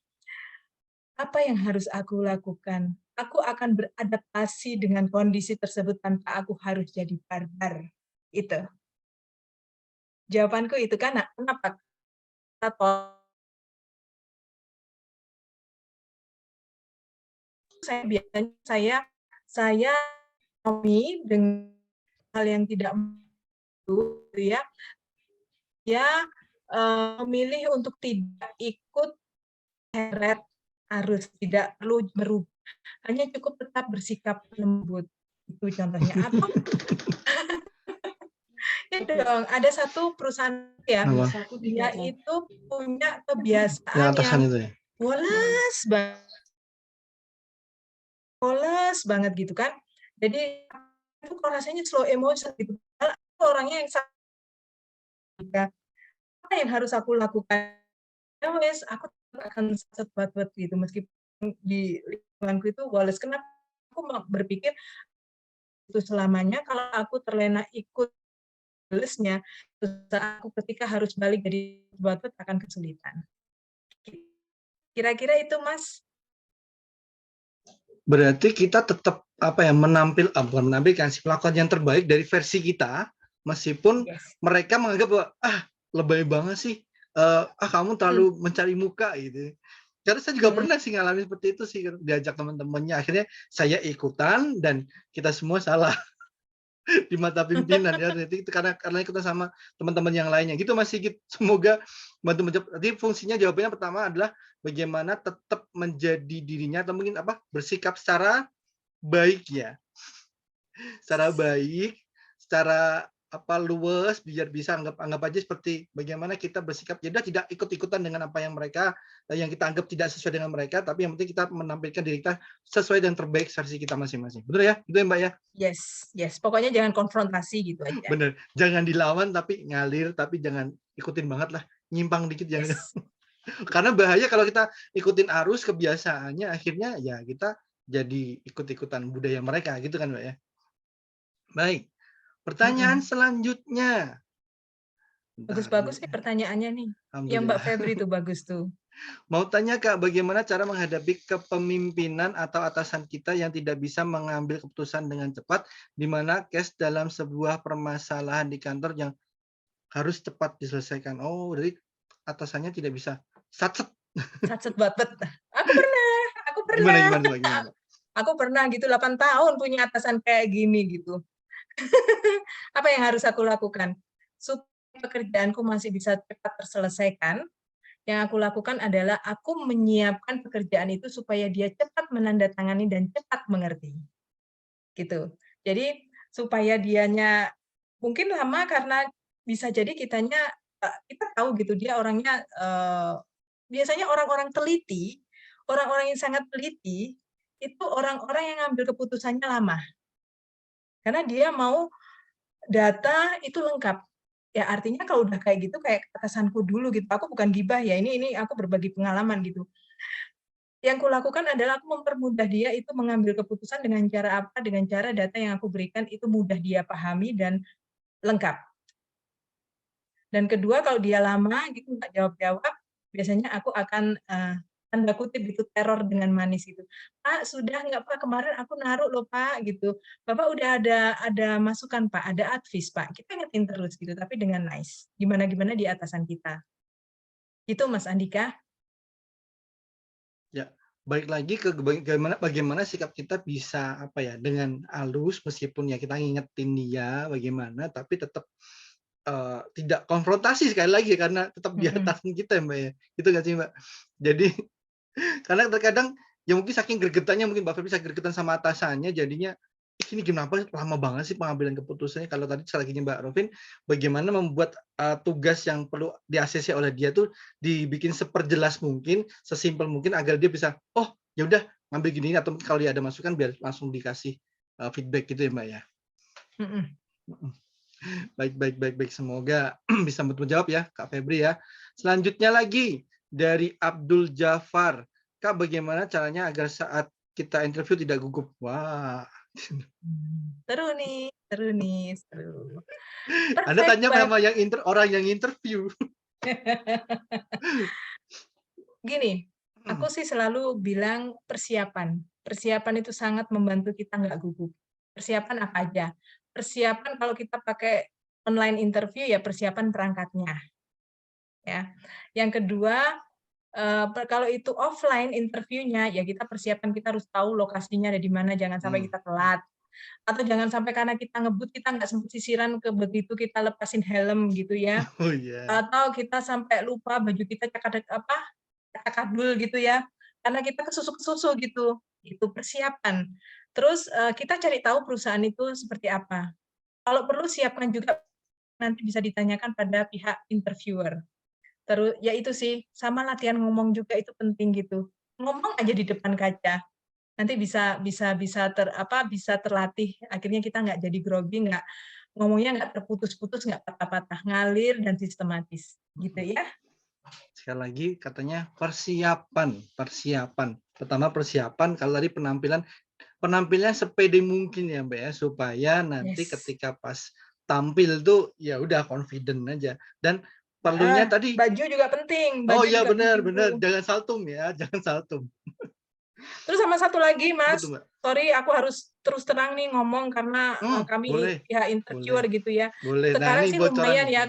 Apa yang harus aku lakukan? Aku akan beradaptasi dengan kondisi tersebut tanpa aku harus jadi barbar. Itu. Jawabanku itu kan, kenapa? Saya biasanya saya dengan hal yang tidak gitu ya, dia memilih untuk tidak ikut seret arus, tidak perlu merubah, hanya cukup tetap bersikap lembut. Itu contohnya. Atau ya dong, ada satu perusahaan ya, Apa? dia itu punya Yang kebiasaan yang atasan itu ya? polos banget gitu kan. Jadi itu kalau rasanya slow emotion gitu. Orangnya yang apa yang harus aku lakukan? Ya wes, aku akan buat gitu meskipun di lingkunganku itu Wallace. Kenapa aku berpikir itu selamanya kalau aku terlena ikut balesnya, aku ketika harus balik jadi buat akan kesulitan. Kira-kira itu Mas. Berarti kita tetap apa ya bukan menampilkan sih melakukan yang terbaik dari versi kita meskipun Yes. mereka menganggap bahwa lebay banget sih kamu terlalu mencari muka gitu. Karena saya juga pernah sih ngalamin seperti itu sih diajak teman-temannya akhirnya saya ikutan dan kita semua salah di mata pimpinan ya itu karena ikutan sama teman-teman yang lainnya gitu Mas Sigit. Semoga bantu menjawab. Jadi fungsinya jawabannya pertama adalah bagaimana tetap menjadi dirinya atau mungkin bersikap secara baik ya, secara baik, secara luwes biar bisa anggap aja seperti bagaimana kita bersikap jadi tidak ikut-ikutan dengan apa yang mereka yang kita anggap tidak sesuai dengan mereka, tapi yang penting kita menampilkan diri kita sesuai dan terbaik versi kita masing-masing. Betul ya? Itu ya Mbak ya? Yes. Pokoknya jangan konfrontasi gitu aja. Bener. Jangan dilawan tapi ngalir, tapi jangan ikutin banget lah. Nyimpang dikit jangan. Yes. Karena bahaya kalau kita ikutin arus kebiasaannya akhirnya ya kita jadi ikut-ikutan budaya mereka gitu kan Mbak ya. Baik. Pertanyaan selanjutnya. Bentar, Bagus-bagus ini nih pertanyaannya nih. Yang Mbak alhamdulillah. Febri itu bagus tuh. Mau tanya Kak, bagaimana cara menghadapi kepemimpinan atau atasan kita yang tidak bisa mengambil keputusan dengan cepat, di mana case dalam sebuah permasalahan di kantor yang harus cepat diselesaikan. Oh, jadi atasannya tidak bisa satset. Satset banget. Aku pernah aku Gimana pernah gimana tuh, Mbak, gimana, Mbak? aku pernah gitu 8 tahun punya atasan kayak gini gitu. Apa yang harus aku lakukan? Supaya pekerjaanku masih bisa cepat terselesaikan, yang aku lakukan adalah aku menyiapkan pekerjaan itu supaya dia cepat menandatangani dan cepat mengerti, gitu. Jadi supaya dianya mungkin lama karena bisa jadi kita tahu gitu dia orangnya, biasanya orang-orang teliti, orang-orang yang sangat teliti, itu orang-orang yang ngambil keputusannya lama, karena dia mau data itu lengkap. Ya artinya kalau udah kayak gitu, kayak atasanku dulu gitu, aku bukan gibah ya, ini aku berbagi pengalaman gitu. Yang kulakukan adalah aku mempermudah dia itu mengambil keputusan dengan cara apa, dengan cara data yang aku berikan itu mudah dia pahami dan lengkap. Dan kedua kalau dia lama gitu nggak jawab-jawab, biasanya aku akan, tanda kutip gitu, teror dengan manis gitu, "Pak, sudah nggak Pak? Kemarin aku naruh loh Pak," gitu. "Bapak udah ada masukan Pak, ada advice Pak." Kita ingetin terus gitu, tapi dengan nice, gimana-gimana di atasan kita. Itu Mas Andika. Ya, balik lagi ke bagaimana bagaimana sikap kita bisa, apa ya, dengan halus meskipun ya kita ngingetin dia bagaimana, tapi tetap, tidak konfrontasi sekali lagi karena tetap dia Mhm, atasan kita ya, Mbak, ya. Gitu nggak sih, Mbak? Jadi karena terkadang ya mungkin saking gregetannya mungkin Mbak Feby saking gregetan sama atasannya jadinya, "Ini kenapa lama banget sih pengambilan keputusannya?" Kalau tadi strateginya Mbak Rovin, bagaimana membuat, tugas yang perlu di-ACC oleh dia tuh dibikin seperjelas mungkin, sesimpel mungkin agar dia bisa, "Oh, ya udah ngambil gini," atau mungkin kalau dia ada masukan biar langsung dikasih, feedback gitu ya, Mbak, ya? mhm. Mhm. Baik baik baik baik, semoga bisa menjawab ya, Kak Febri ya. Selanjutnya lagi dari Abdul Jafar. Kak, bagaimana caranya agar saat kita interview tidak gugup? Wah, Seru nih seru nih, seru. Anda Perfect tanya banget. sama yang orang yang interview. Gini, aku sih selalu bilang persiapan. Persiapan itu sangat membantu kita nggak gugup. Persiapan apa aja? Persiapan kalau kita pakai online interview ya persiapan perangkatnya, ya. Yang kedua, kalau itu offline interviewnya, ya kita persiapan kita harus tahu lokasinya ada di mana, jangan sampai Hmm. kita telat. Atau jangan sampai karena kita ngebut, kita nggak sempat sisiran begitu kita lepasin helm gitu ya. Oh iya. Atau kita sampai lupa baju kita cakadul gitu ya, karena kita kesusu-kesusu gitu, itu persiapan. Terus, kita cari tahu perusahaan itu seperti apa. Kalau perlu siapkan juga nanti bisa ditanyakan pada pihak interviewer. Ya itu sih, sama latihan ngomong juga itu penting gitu. Ngomong aja di depan kaca, nanti bisa terlatih, akhirnya kita nggak jadi grogi, ngomongnya nggak terputus-putus, nggak patah-patah, ngalir dan sistematis, gitu ya. Sekali lagi katanya persiapan, persiapan. Pertama persiapan, kalau tadi penampilan, penampilannya sepede mungkin ya, Mbak, ya, supaya nanti Yes. ketika pas tampil tuh ya udah confident aja. Dan perlunya tadi oh Baju iya juga benar penting benar, tuh. jangan saltum ya, jangan saltum. Terus sama satu lagi, Apa tuh, Mas, Mbak? sorry aku harus terus terang nih ngomong karena, kami Boleh pihak boleh interviewer gitu ya. boleh. Nah Sekarang ini sih bocoran lumayan nih. ya,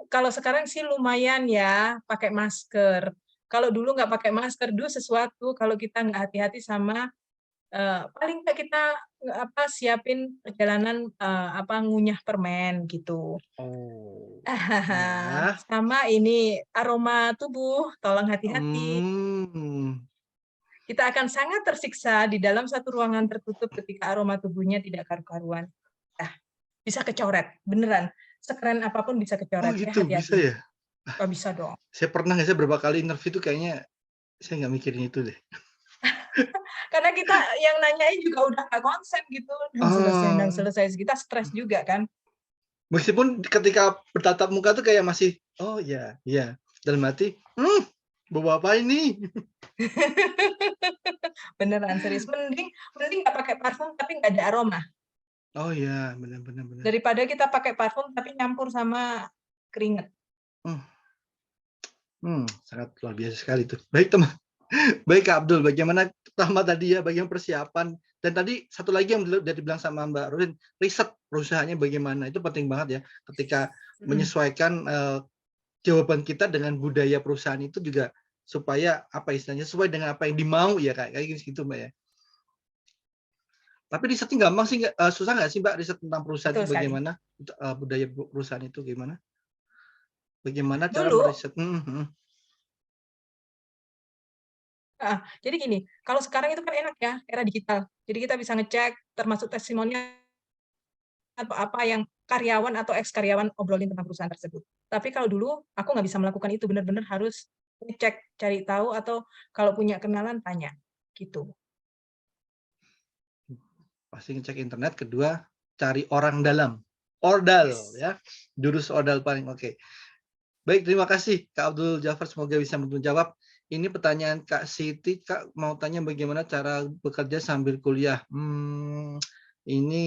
kalau sekarang sih lumayan ya pakai masker. Kalau dulu nggak pakai masker, dulu sesuatu kalau kita nggak hati-hati sama, paling nggak kita, siapin perjalanan, ngunyah permen gitu. Oh, ya. Sama ini aroma tubuh, tolong hati-hati. Mmm, Kita akan sangat tersiksa di dalam satu ruangan tertutup ketika aroma tubuhnya tidak karu-karuan. Nah, bisa kecoret, beneran. Sekeren apapun bisa oh kecoret, ya gitu bisa hati-hati. ya? Oh, bisa dong. Saya pernah nggak, saya beberapa kali interview tuh kayaknya saya nggak mikirin itu deh. Karena kita yang nanyain juga udah nggak konsen gitu, dan Oh, selesai, kita stres juga kan. meskipun ketika bertatap muka tuh kayak masih, "Oh ya iya," dalam hati, bau apa ini?" Beneran serius, mending mending nggak pakai parfum tapi nggak ada aroma, Oh iya, benar benar benar. daripada kita pakai parfum tapi nyampur sama keringat. Mmm, sangat luar biasa sekali tuh. Baik teman baik Kak Abdul, bagaimana pertama tadi ya, bagaimana persiapan Dan tadi satu lagi yang udah dibilang sama Mbak Rudin, riset perusahaannya bagaimana, itu penting banget ya, ketika Mhm, menyesuaikan, jawaban kita dengan budaya perusahaan itu juga supaya, apa istilahnya, sesuai dengan apa yang dimau ya, Kak, kayak gitu, Mbak, ya. Tapi risetnya gampang sih, susah nggak sih, Mbak, riset tentang perusahaan betul itu sekali. bagaimana? Budaya perusahaan itu gimana? Bagaimana cara Dulu meriset? Mhm mhm. heeh, jadi gini, kalau sekarang itu kan enak ya, era digital. Jadi kita bisa ngecek termasuk testimonial atau apa yang karyawan atau eks karyawan obrolin tentang perusahaan tersebut. Tapi kalau dulu aku nggak bisa melakukan itu, benar-benar harus ngecek, cari tahu atau kalau punya kenalan tanya, gitu. Pasti ngecek internet, kedua cari orang dalam. Ordal Yes. ya, jurus ordal paling oke. Baik, terima kasih Kak Abdul Jafar, semoga bisa menjawab. Ini pertanyaan Kak Siti, Kak mau tanya bagaimana cara bekerja sambil kuliah? Ini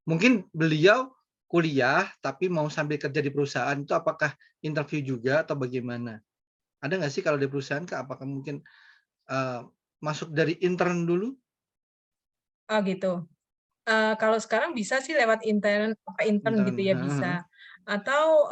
mungkin beliau kuliah tapi mau sambil kerja di perusahaan, itu apakah interview juga atau bagaimana? Ada nggak sih kalau di perusahaan, Kak, apakah mungkin, eee, masuk dari intern dulu? Oh gitu. Kalau sekarang bisa sih lewat intern gitu Intern, ya, heeh heeh. bisa. Atau,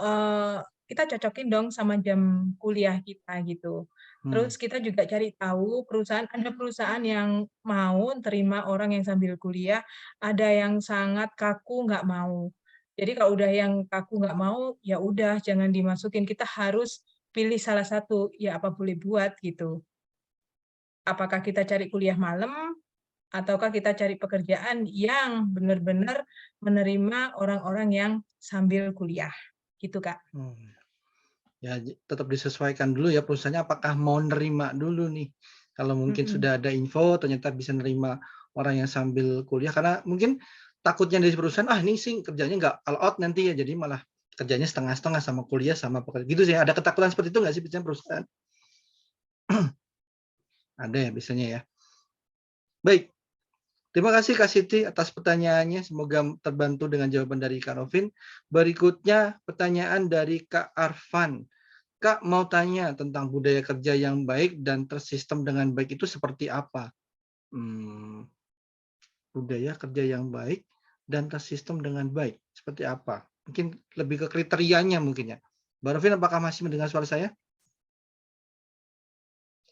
kita cocokin dong sama jam kuliah kita gitu. Hmm. Terus kita juga cari tahu ada perusahaan yang mau terima orang yang sambil kuliah, ada yang sangat kaku nggak mau. Jadi kalau udah yang kaku nggak mau, ya udah jangan dimasukin, kita harus pilih salah satu, ya apa boleh buat gitu. Apakah kita cari kuliah malam ataukah kita cari pekerjaan yang benar-benar menerima orang-orang yang sambil kuliah, gitu, Kak. Hmm. Ya, tetap disesuaikan dulu ya perusahaannya apakah mau nerima dulu nih. Kalau mungkin Mhm. sudah ada info ternyata bisa nerima orang yang sambil kuliah karena mungkin takutnya dari perusahaan, ah ini sih kerjanya nggak all out nanti ya, jadi malah kerjanya setengah-setengah sama kuliah sama pekerja. Gitu sih, ada ketakutan seperti itu nggak sih biasanya perusahaan? Ada ya biasanya ya. Baik, terima kasih Kak Siti atas pertanyaannya. Semoga terbantu dengan jawaban dari Kak Novin. Berikutnya pertanyaan dari Kak Arfan. Kak mau tanya tentang budaya kerja yang baik dan tersistem dengan baik itu seperti apa? Hmm, budaya kerja yang baik dan tersistem dengan baik seperti apa? Mungkin lebih ke kriterianya mungkin ya. Mbak Rofin, apakah masih mendengar suara saya?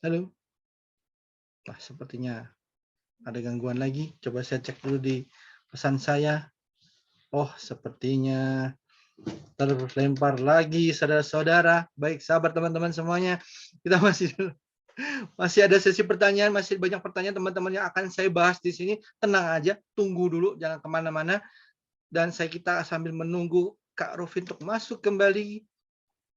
Halo? Nah, sepertinya ada gangguan lagi. Coba saya cek dulu di pesan saya. Oh, sepertinya terlempar lagi saudara-saudara. Baik, sabar teman-teman semuanya. Kita masih ada sesi pertanyaan, masih banyak pertanyaan teman-teman yang akan saya bahas di sini. Tenang aja, tunggu dulu, jangan kemana-mana. Dan kita sambil menunggu Kak Rufin untuk masuk kembali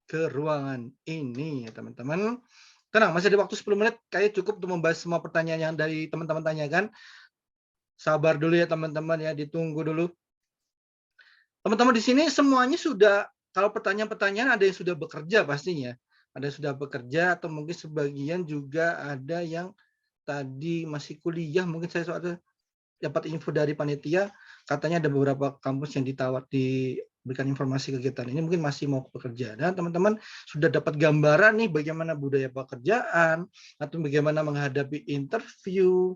ke ruangan ini ya teman-teman. Tenang, masih ada waktu 10 menit, kayak cukup untuk membahas semua pertanyaan yang dari teman-teman tanyakan. Sabar dulu ya teman-teman ya, ditunggu dulu. Teman-teman di sini semuanya sudah, kalau pertanyaan-pertanyaan ada yang sudah bekerja pastinya. Ada yang sudah bekerja atau mungkin sebagian juga ada yang tadi masih kuliah, mungkin saya soalnya dapat info dari panitia, katanya ada beberapa kampus yang diberikan informasi kegiatan ini mungkin masih mau bekerja. Dan teman-teman sudah dapat gambaran nih bagaimana budaya pekerjaan atau bagaimana menghadapi interview.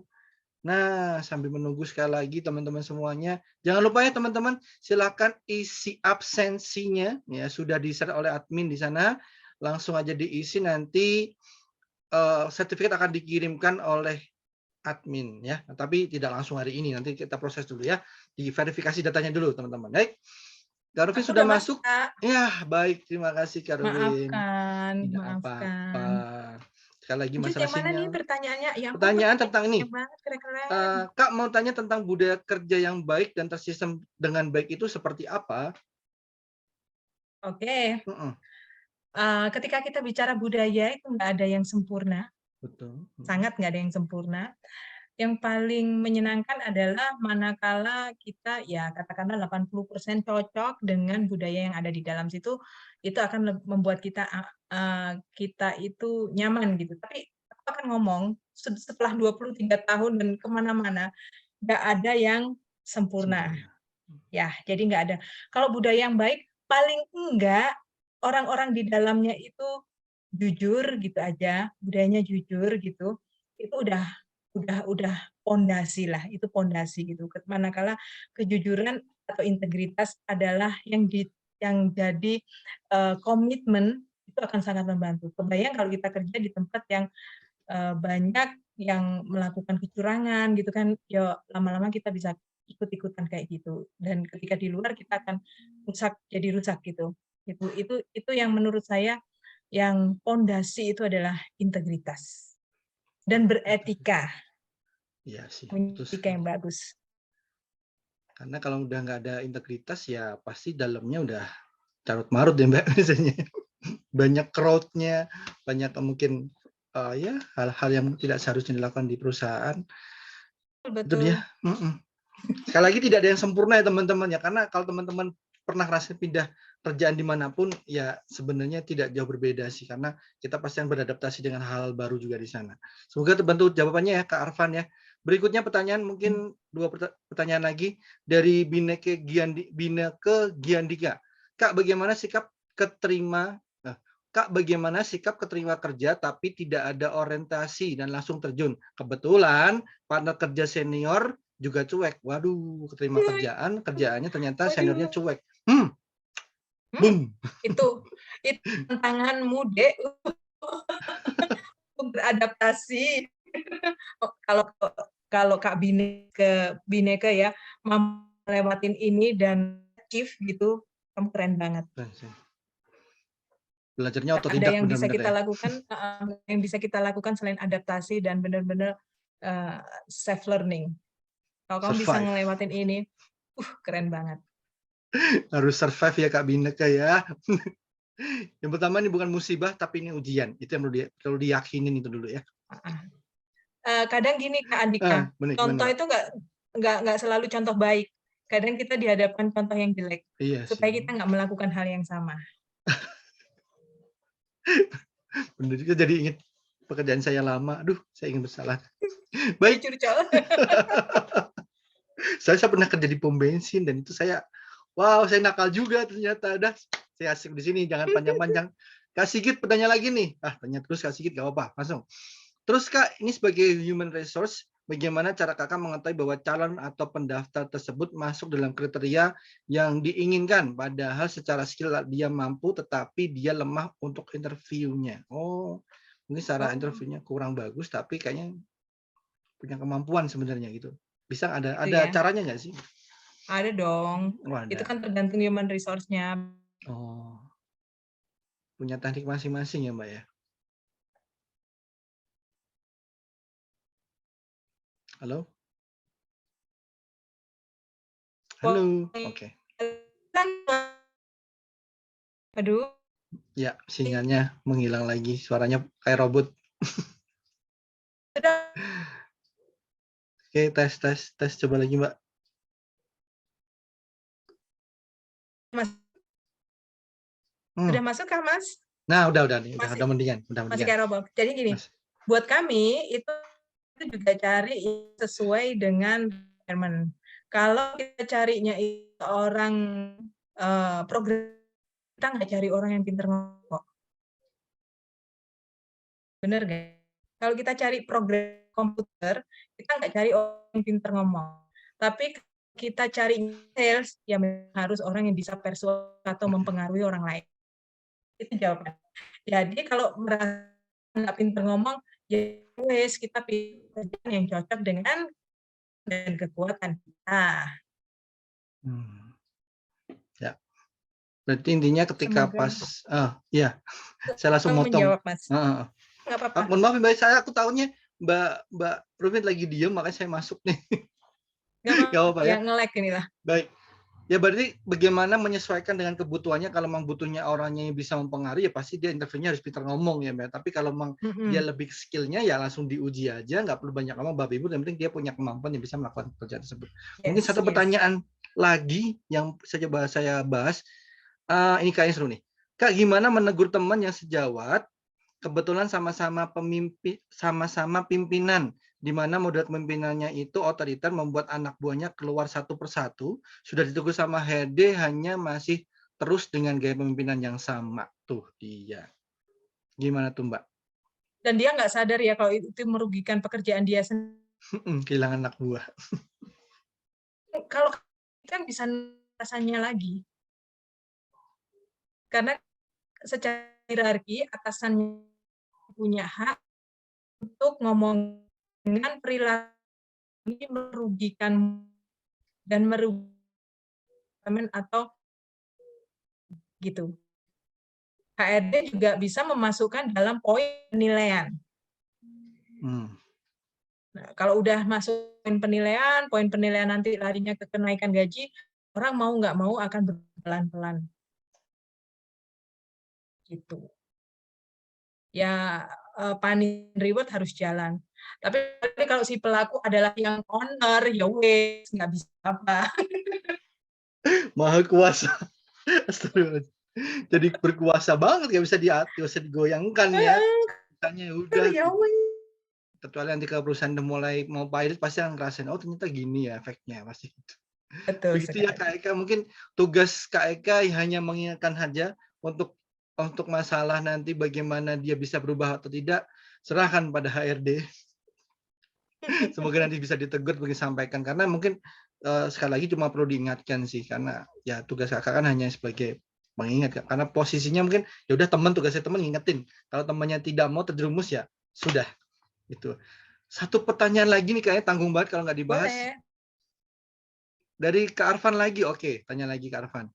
Nah, sambil menunggu sekali lagi teman-teman semuanya, jangan lupa ya teman-teman, silakan isi absensinya ya, sudah di-share oleh admin di sana. Langsung aja diisi nanti sertifikat akan dikirimkan oleh admin ya, tapi tidak langsung hari ini, nanti kita proses dulu ya, diverifikasi datanya dulu teman-teman. Baik, Kak Rufin Aku sudah udah masuk, masuk? Kak. Ya, baik, terima kasih Kak Rufin. Maafkan Tidak maafkan. apa-apa. Sekali lagi Lanjut masalah yang mana nih sinyal. pertanyaannya? Ya ampun Pertanyaan pertanyaannya tentang ini, banyak banget, keren-keren. Kak mau tanya tentang budaya kerja yang baik dan tersistem dengan baik itu seperti apa? Oke, Mhm, ketika kita bicara budaya itu nggak ada yang sempurna, betul, mhm, sangat nggak ada yang sempurna. Yang paling menyenangkan adalah manakala kita ya katakanlah 80% cocok dengan budaya yang ada di dalam situ, itu akan membuat kita itu nyaman gitu. Tapi aku akan ngomong setelah 23 tahun dan kemana-mana, nggak ada yang sempurna. sempurna. Ya, jadi nggak ada. Kalau budaya yang baik, paling enggak orang-orang di dalamnya itu jujur gitu aja, budayanya jujur gitu, itu udah udah pondasi lah, itu pondasi gitu. Manakala kejujuran atau integritas adalah yang jadi komitmen, itu akan sangat membantu. Kebayang kalau kita kerja di tempat yang banyak yang melakukan kecurangan gitu kan, ya lama-lama kita bisa ikut-ikutan kayak gitu. Dan ketika di luar kita akan jadi rusak gitu. Itu yang menurut saya yang pondasi itu adalah integritas dan beretika, Iya sih, betul etika sekali. yang bagus. Karena kalau udah nggak ada integritas ya pasti dalamnya udah carut marut ya Mbak biasanya. Banyak crowd-nya, banyak mungkin ya hal-hal yang tidak seharusnya dilakukan di perusahaan. Itu dia. Betul. Sekali lagi tidak ada yang sempurna ya teman-teman ya, karena kalau teman-teman pernah rasa pindah kerjaan dimanapun ya sebenarnya tidak jauh berbeda sih, karena kita pasti akan beradaptasi dengan hal baru juga di sana. Semoga terbantu jawabannya ya Kak Arfan ya. Berikutnya pertanyaan mungkin 2 pertanyaan lagi dari Bineke Giandika. Kak, bagaimana sikap keterima Kak, bagaimana sikap keterima kerja tapi tidak ada orientasi dan langsung terjun? Kebetulan partner kerja senior juga cuek. Waduh, keterima kerjaannya ternyata seniornya Waduh. cuek. Hmm, Boom. itu tantanganmu, Dek, untuk beradaptasi. Kalau kalau Kak Bineke ya, mampu ngelewatin ini dan achieve gitu, kamu keren banget. Belajarnya Nggak ada otodidak yang bisa benar-benar kita ya. lakukan yang bisa kita lakukan selain adaptasi dan benar-benar, self learning. Kalau kamu bisa Survive. ngelewatin ini, keren banget. Harus survive ya Kak Bineka ya. Yang pertama ini bukan musibah tapi ini ujian. Itu yang perlu diyakinin itu dulu ya. Kadang gini Kak Andika, Benar gimana contoh Mbak? itu nggak selalu contoh baik. Kadang kita dihadapkan contoh yang jelek, Iya sih. supaya kita nggak melakukan hal yang sama. Benar juga jadi ingat pekerjaan saya lama. Aduh, saya ingin bersalah. Baik. Curcol. Saya pernah kerja di pom bensin dan itu wow, saya nakal juga ternyata. Dah, saya asik di sini, jangan panjang-panjang. Kak Sigit bertanya lagi nih. Tanya terus Kak Sigit, gak apa-apa, langsung. Terus Kak, ini sebagai human resource, bagaimana cara Kakak mengetahui bahwa calon atau pendaftar tersebut masuk dalam kriteria yang diinginkan, padahal secara skill dia mampu, tetapi dia lemah untuk interviewnya. Oh, mungkin secara Oh, interviewnya kurang bagus, tapi kayaknya punya kemampuan sebenarnya gitu. Bisa ada gitu ya. caranya nggak sih? Ada dong. Oh, Itu ada. kan tergantung human resource-nya. Oh, punya teknik masing-masing ya, Mbak ya? Halo? Halo? Oke. Aduh. Ya, sinyalnya menghilang lagi. Suaranya kayak robot. Oke, tes. Coba lagi, Mbak. Mas, Hmm. sudah masuk kah Mas? Nah, udah nih. Udah Masih mendingan. masih kayak robot. Jadi gini, Mas. buat kami itu juga cari sesuai dengan requirement. Kalau kita carinya itu orang program, kita nggak cari orang yang pintar ngomong kok. Bener nggak? Kalau kita cari program komputer, kita nggak cari orang yang pintar ngomong. Tapi kita cari sales, ya harus orang yang bisa persuasi atau Oke. mempengaruhi orang lain. Itu jawabannya. Jadi kalau merasa nggak pintar ngomong, ya wes kita pilih pekerjaan yang cocok dengan dan kekuatan kita. Ya. Berarti intinya ketika Semoga pas, ya, saya langsung motong. menjawab, Mas. Nggak apa-apa. Mohon maaf Mbak, aku tahunya Mbak Rufin lagi diem, makanya saya masuk nih. Nggak Gak apa-apa, apa-apa ya. ya nge-lag inilah. Baik. Ya berarti bagaimana menyesuaikan dengan kebutuhannya. Kalau memang butuhnya orangnya yang bisa mempengaruhi, ya pasti dia interviewnya harus pintar ngomong ya Mbak. Tapi kalau memang dia lebih skillnya, ya langsung diuji aja, nggak perlu banyak ngomong Bapak Ibu, yang penting dia punya kemampuan yang bisa melakukan pekerjaan tersebut. Mungkin Yes, satu yes. pertanyaan lagi yang saya bahas, ini kayaknya seru nih. Kak, gimana menegur teman yang sejawat, kebetulan sama-sama pimpinan, di mana model pimpinannya itu otoriter, membuat anak buahnya keluar satu persatu, sudah ditegur sama HRD, hanya masih terus dengan gaya pemimpinan yang sama. Tuh dia. Gimana tuh Mbak? Dan dia nggak sadar ya kalau itu merugikan pekerjaan dia sendiri. Kehilangan anak buah. Kalau kan bisa rasanya lagi, karena secara hierarki atasan punya hak untuk ngomong dengan perilaku ini merugikan dan merugikan atau gitu. HRD juga bisa memasukkan dalam poin penilaian. Hmm. Nah, kalau udah masuk poin penilaian nanti larinya ke kenaikan gaji, orang mau nggak mau akan berpelan-pelan gitu. Ya punishment reward harus jalan. Tapi kalau si pelaku adalah yang owner, ya wes nggak bisa apa. Maha kuasa. Astagfirullahaladzim. Jadi berkuasa banget, nggak bisa diatur, bisa digoyangkan ya. Misalnya ya udah Ya gitu. wes. Kecuali nanti kalau perusahaan udah mulai mau pilot pasti akan ngerasain, oh ternyata gini ya efeknya pasti gitu. Betul Begitu ya sekali. Kak Eka, mungkin tugas Kak Eka hanya mengingatkan saja untuk masalah nanti bagaimana dia bisa berubah atau tidak, serahkan pada HRD. Semoga nanti bisa ditegur, bagi sampaikan karena mungkin sekali lagi cuma perlu diingatkan sih karena ya tugas Kakak kan hanya sebagai mengingat Kak. Karena posisinya mungkin ya udah teman, tugasnya teman ngingetin. Kalau temannya tidak mau terjerumus ya sudah itu. Satu pertanyaan lagi nih kayaknya tanggung banget kalau nggak dibahas. Boleh. Dari Kak Arfan lagi, oke, tanya lagi Kak Arfan.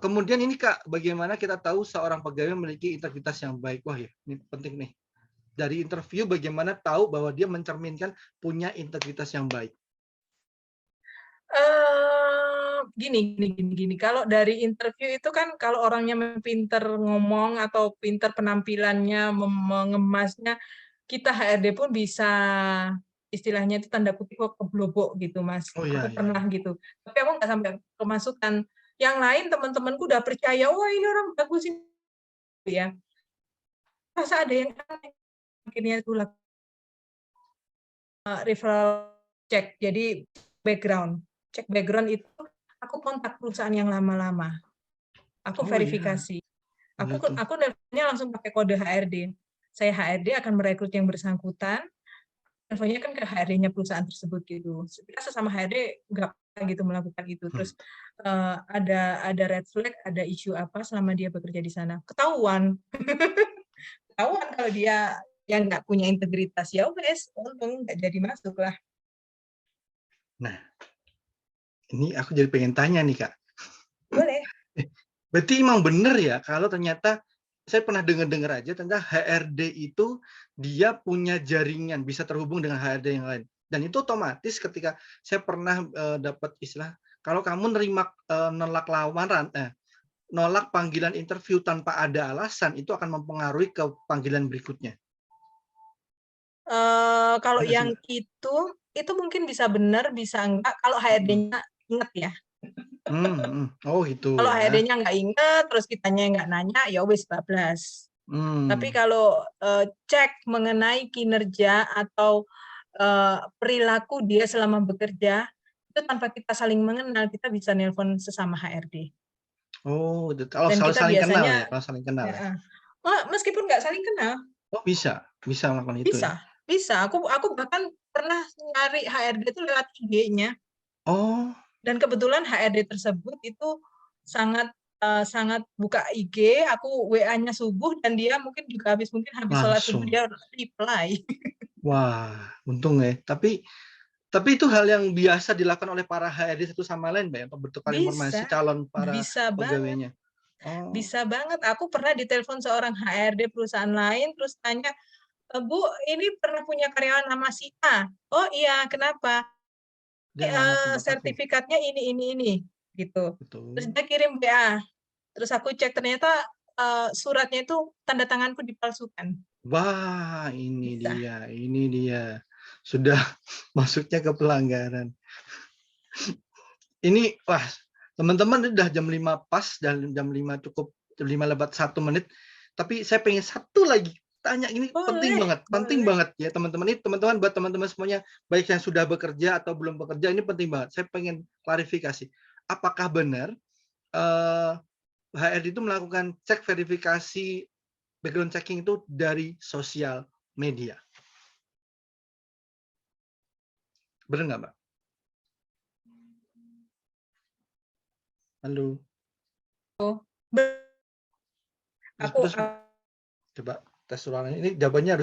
Kemudian ini Kak, bagaimana kita tahu seorang pegawai memiliki integritas yang baik? Wah ya, ini penting nih. Dari interview bagaimana tahu bahwa dia mencerminkan punya integritas yang baik? Gini. Kalau dari interview itu kan kalau orangnya pinter ngomong atau pinter penampilannya, mengemasnya, kita HRD pun bisa istilahnya itu tanda kutip keblobok gitu Mas. Oh iya, Aku iya, pernah iya. gitu. Tapi aku nggak sampai kemasukan. Yang lain teman-temanku udah percaya, wah ini orang bagus ini ya. Masa ada yang aneh. Akhirnya itu referral check. Jadi background. Cek background itu aku kontak perusahaan yang lama-lama. Aku Oh iya, verifikasi. Aku gitu. aku nelponnya langsung pakai kode HRD. Saya HRD akan merekrut yang bersangkutan, infonya kan ke HRD-nya perusahaan tersebut gitu. Kita sesama HRD nggak gitu melakukan itu. Hmm. Terus ada red flag, ada isu apa selama dia bekerja di sana. Ketahuan. Ketahuan kalau dia yang nggak punya integritas. Ya wes, untung nggak jadi masuk lah. Nah, ini aku jadi pengen tanya nih Kak. Boleh. Berarti emang bener ya kalau ternyata saya pernah dengar-dengar aja tentang HRD itu dia punya jaringan, bisa terhubung dengan HRD yang lain. Dan itu otomatis ketika saya pernah dapat istilah, kalau kamu nolak lamaran, nolak panggilan interview tanpa ada alasan, itu akan mempengaruhi ke panggilan berikutnya. Kalau Ada nggak sih yang Mbak? itu mungkin bisa benar, bisa enggak. Kalau Mhm. HRD-nya inget ya. Oh gitu Kalau ya. HRD-nya nggak inget, terus kitanya nggak nanya, ya wis bablas. Tapi Hmm. kalau cek mengenai kinerja atau perilaku dia selama bekerja, itu tanpa kita saling mengenal, kita bisa nelpon sesama HRD. Oh, kalau Dan kita saling kenal ya, biasanya, kalau saling kenal ya. meskipun nggak saling kenal, Oh bisa melakukan itu ya. bisa. Bisa. Aku bahkan pernah nyari HRD itu lewat IG-nya. Oh, Dan kebetulan HRD tersebut itu sangat sangat buka IG, aku WA-nya subuh dan dia mungkin habis sholat subuh langsung. dia reply. Wah, untung ya. Tapi itu hal yang biasa dilakukan oleh para HRD satu sama lain, Mbak, ya, untuk bertukar Bisa, informasi calon para bisa banget, pegawainya. Oh, bisa banget. Aku pernah ditelepon seorang HRD perusahaan lain terus tanya, Bu, ini pernah punya karyawan nama si A. Oh iya, kenapa? dia ngelamar tempat aku. Sertifikatnya ini, gitu. Terus Betul. dia kirim WA. Terus aku cek ternyata suratnya itu tanda tanganku dipalsukan. Wah, Bisa. ini dia. Sudah masuknya ke pelanggaran. Ini, wah, teman-teman udah jam 5 pas dan jam 5 cukup, jam 5 lewat 1 menit. Tapi saya pengen satu lagi tanya, ini Boleh, penting boleh. banget ya teman-teman. Ini teman-teman, buat teman-teman semuanya, baik yang sudah bekerja atau belum bekerja, ini penting banget. Saya pengen klarifikasi. Apakah benar eh, HRD itu melakukan cek verifikasi background checking itu dari sosial media? Bener nggak, Mbak? Halo. Aku Putus-putus. Coba tes suaranya. Ini jawabannya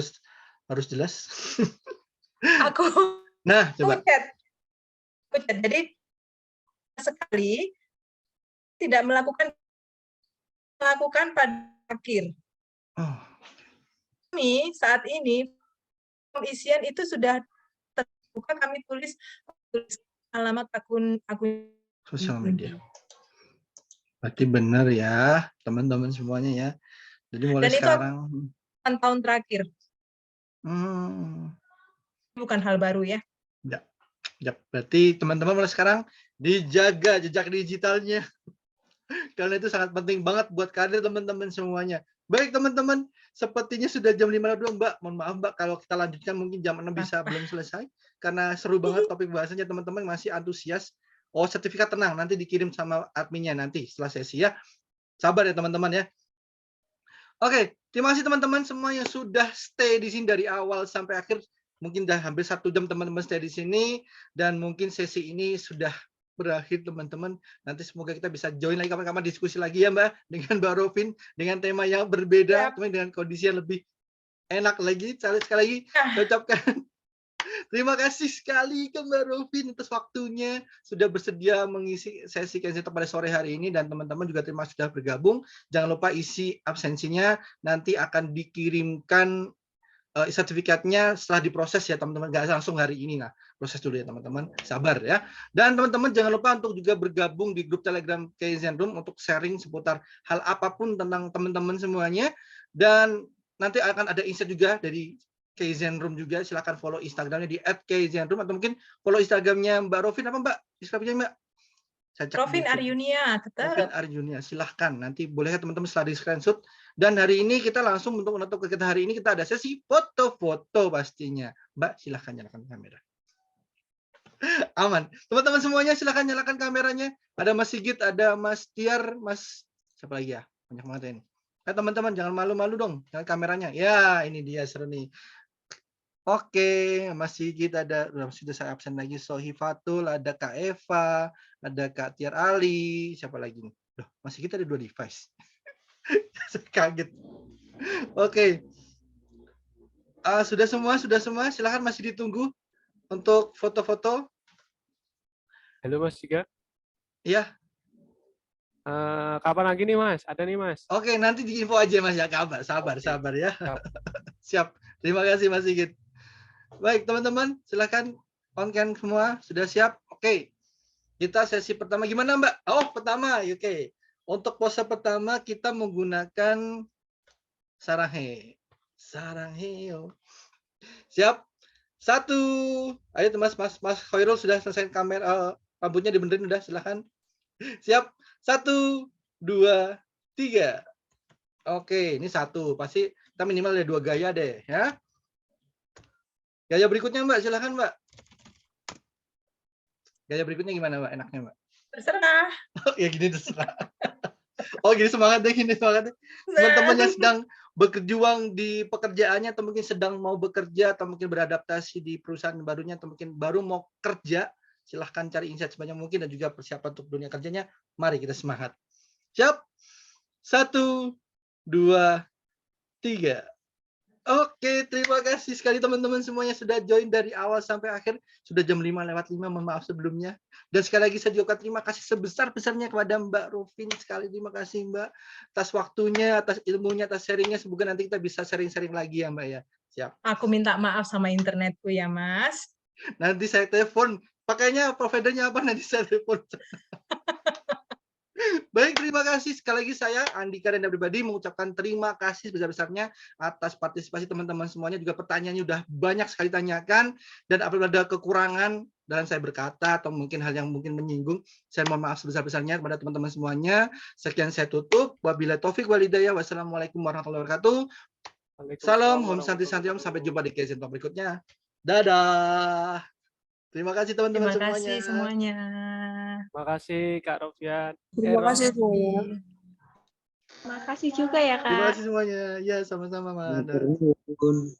harus jelas. aku Nah, coba. chat. Jadi sekali tidak melakukan pada akhir. Oh, Kami saat ini isian itu sudah terbuka, kami tulis alamat akun sosial media. Berarti benar ya, teman-teman semuanya ya. Jadi mulai dan itu sekarang. tahun terakhir, Hmm, bukan hal baru ya. ya, ya. Berarti teman-teman mulai sekarang dijaga jejak digitalnya. Karena itu sangat penting banget buat karir teman-teman semuanya. Baik teman-teman, sepertinya sudah jam 5 dong, Mbak. Mohon maaf, Mbak, kalau kita lanjutkan mungkin jam 6 bisa belum selesai. Karena seru banget topik bahasanya, teman-teman masih antusias. Oh, sertifikat tenang, nanti dikirim sama adminnya nanti setelah sesi ya. Sabar ya teman-teman ya. Oke, terima kasih teman-teman semua yang sudah stay di sini dari awal sampai akhir. Mungkin udah hampir 1 jam teman-teman stay di sini, dan mungkin sesi ini sudah berakhir teman-teman. Nanti semoga kita bisa join lagi kapan-kapan diskusi lagi ya Mbak, dengan Mbak Rovin, dengan tema yang berbeda, teman dengan kondisi yang lebih enak lagi. Sekali lagi saya ucapkan terima kasih sekali ke Mbak Rovin atas waktunya sudah bersedia mengisi sesi Kenzi pada sore hari ini, dan teman-teman juga terima kasih sudah bergabung. Jangan lupa isi absensinya, nanti akan dikirimkan sertifikatnya setelah diproses ya teman-teman, nggak langsung hari ini. Nah, proses dulu ya teman-teman, sabar ya. Dan teman-teman jangan lupa untuk juga bergabung di grup Telegram Kaizen Room untuk sharing seputar hal apapun tentang teman-teman semuanya. Dan nanti akan ada insight juga dari Kaizen Room juga. Silakan follow Instagramnya di @kaizenroom, atau mungkin follow Instagramnya Mbak Rovin apa Mbak? Instagramnya Mbak? Rovin Aryunia, Rovin tetap. Arjunia, silahkan. Nanti boleh teman-teman setelah di screenshot. Dan hari ini kita langsung untuk menutup kegiatan hari ini, kita ada sesi foto-foto pastinya. Mbak, silahkan nyalakan kamera. Aman. Teman-teman semuanya silahkan nyalakan kameranya. Ada Mas Sigit, ada Mas Tiar, Mas siapa lagi ya? Banyak banget ya ini. Teman-teman jangan malu-malu dong, nyalakan kameranya. Ya, ini dia seru nih. Oke, Mas Sigit ada, sudah saya absen lagi. Sohifatul, ada Kak Eva, ada Kak Tiar Ali, siapa lagi nih? Loh, Mas Sigit ada 2 device. Saya kaget. Oke. Sudah semua. Silahkan masih ditunggu untuk foto-foto. Halo Mas Siga. Ya. Kapan lagi nih Mas? Ada nih Mas. Oke, nanti diinfo aja Mas ya, kabar. Sabar ya. Siap. Terima kasih Mas Sigit. Baik, teman-teman, silakan on cam semua, sudah siap? Oke. Kita sesi pertama gimana, Mbak? Oh, pertama, oke. Untuk pose pertama kita menggunakan saranghe. Saranghe. Siap? 1. Ayo Mas Khairul sudah selesai kamera, rambutnya dibenerin udah, silakan. Siap? 1, 2, 3. Oke, ini 1. Pasti kita minimal ada 2 gaya deh, ya. Gaya berikutnya Mbak, silakan Mbak. Gaya berikutnya gimana Mbak? Enaknya Mbak? Terserah. Oh, ya gini terserah. Oh gini semangat deh, teman-teman yang sedang berjuang di pekerjaannya, atau mungkin sedang mau bekerja, atau mungkin beradaptasi di perusahaan barunya, atau mungkin baru mau kerja, silahkan cari insight sebanyak mungkin dan juga persiapan untuk dunia kerjanya. Mari kita semangat. Siap? 1, 2, 3. Oke, terima kasih sekali teman-teman semuanya sudah join dari awal sampai akhir. Sudah jam 5:05, mohon maaf sebelumnya. Dan sekali lagi saya juga terima kasih sebesar-besarnya kepada Mbak Rovin. Sekali terima kasih Mbak atas waktunya, atas ilmunya, atas sharingnya. Semoga nanti kita bisa sharing-sharing lagi ya Mbak ya. Siap. Aku minta maaf sama internetku ya, Mas. Nanti saya telepon. Pakainya providernya apa, nanti saya telepon. Baik, terima kasih sekali lagi, saya Andika Renda pribadi mengucapkan terima kasih sebesar-besarnya atas partisipasi teman-teman semuanya, juga pertanyaannya udah banyak sekali tanyakan, dan apabila ada kekurangan dalam saya berkata atau mungkin hal yang mungkin menyinggung, saya mohon maaf sebesar-besarnya kepada teman-teman semuanya. Sekian saya tutup. Wabillahi taufik wal hidayah. Wassalamualaikum warahmatullahi wabarakatuh. Salam, om santi-santi om. Sampai jumpa di Kaizen Talk berikutnya. Dadah. Terima kasih teman-teman Terima semuanya. kasih semuanya. Terima kasih Kak Rofian. Terima kasih semuanya. Makasih juga ya, Kak. Terima kasih semuanya. Ya, sama-sama, Mbak. Turun.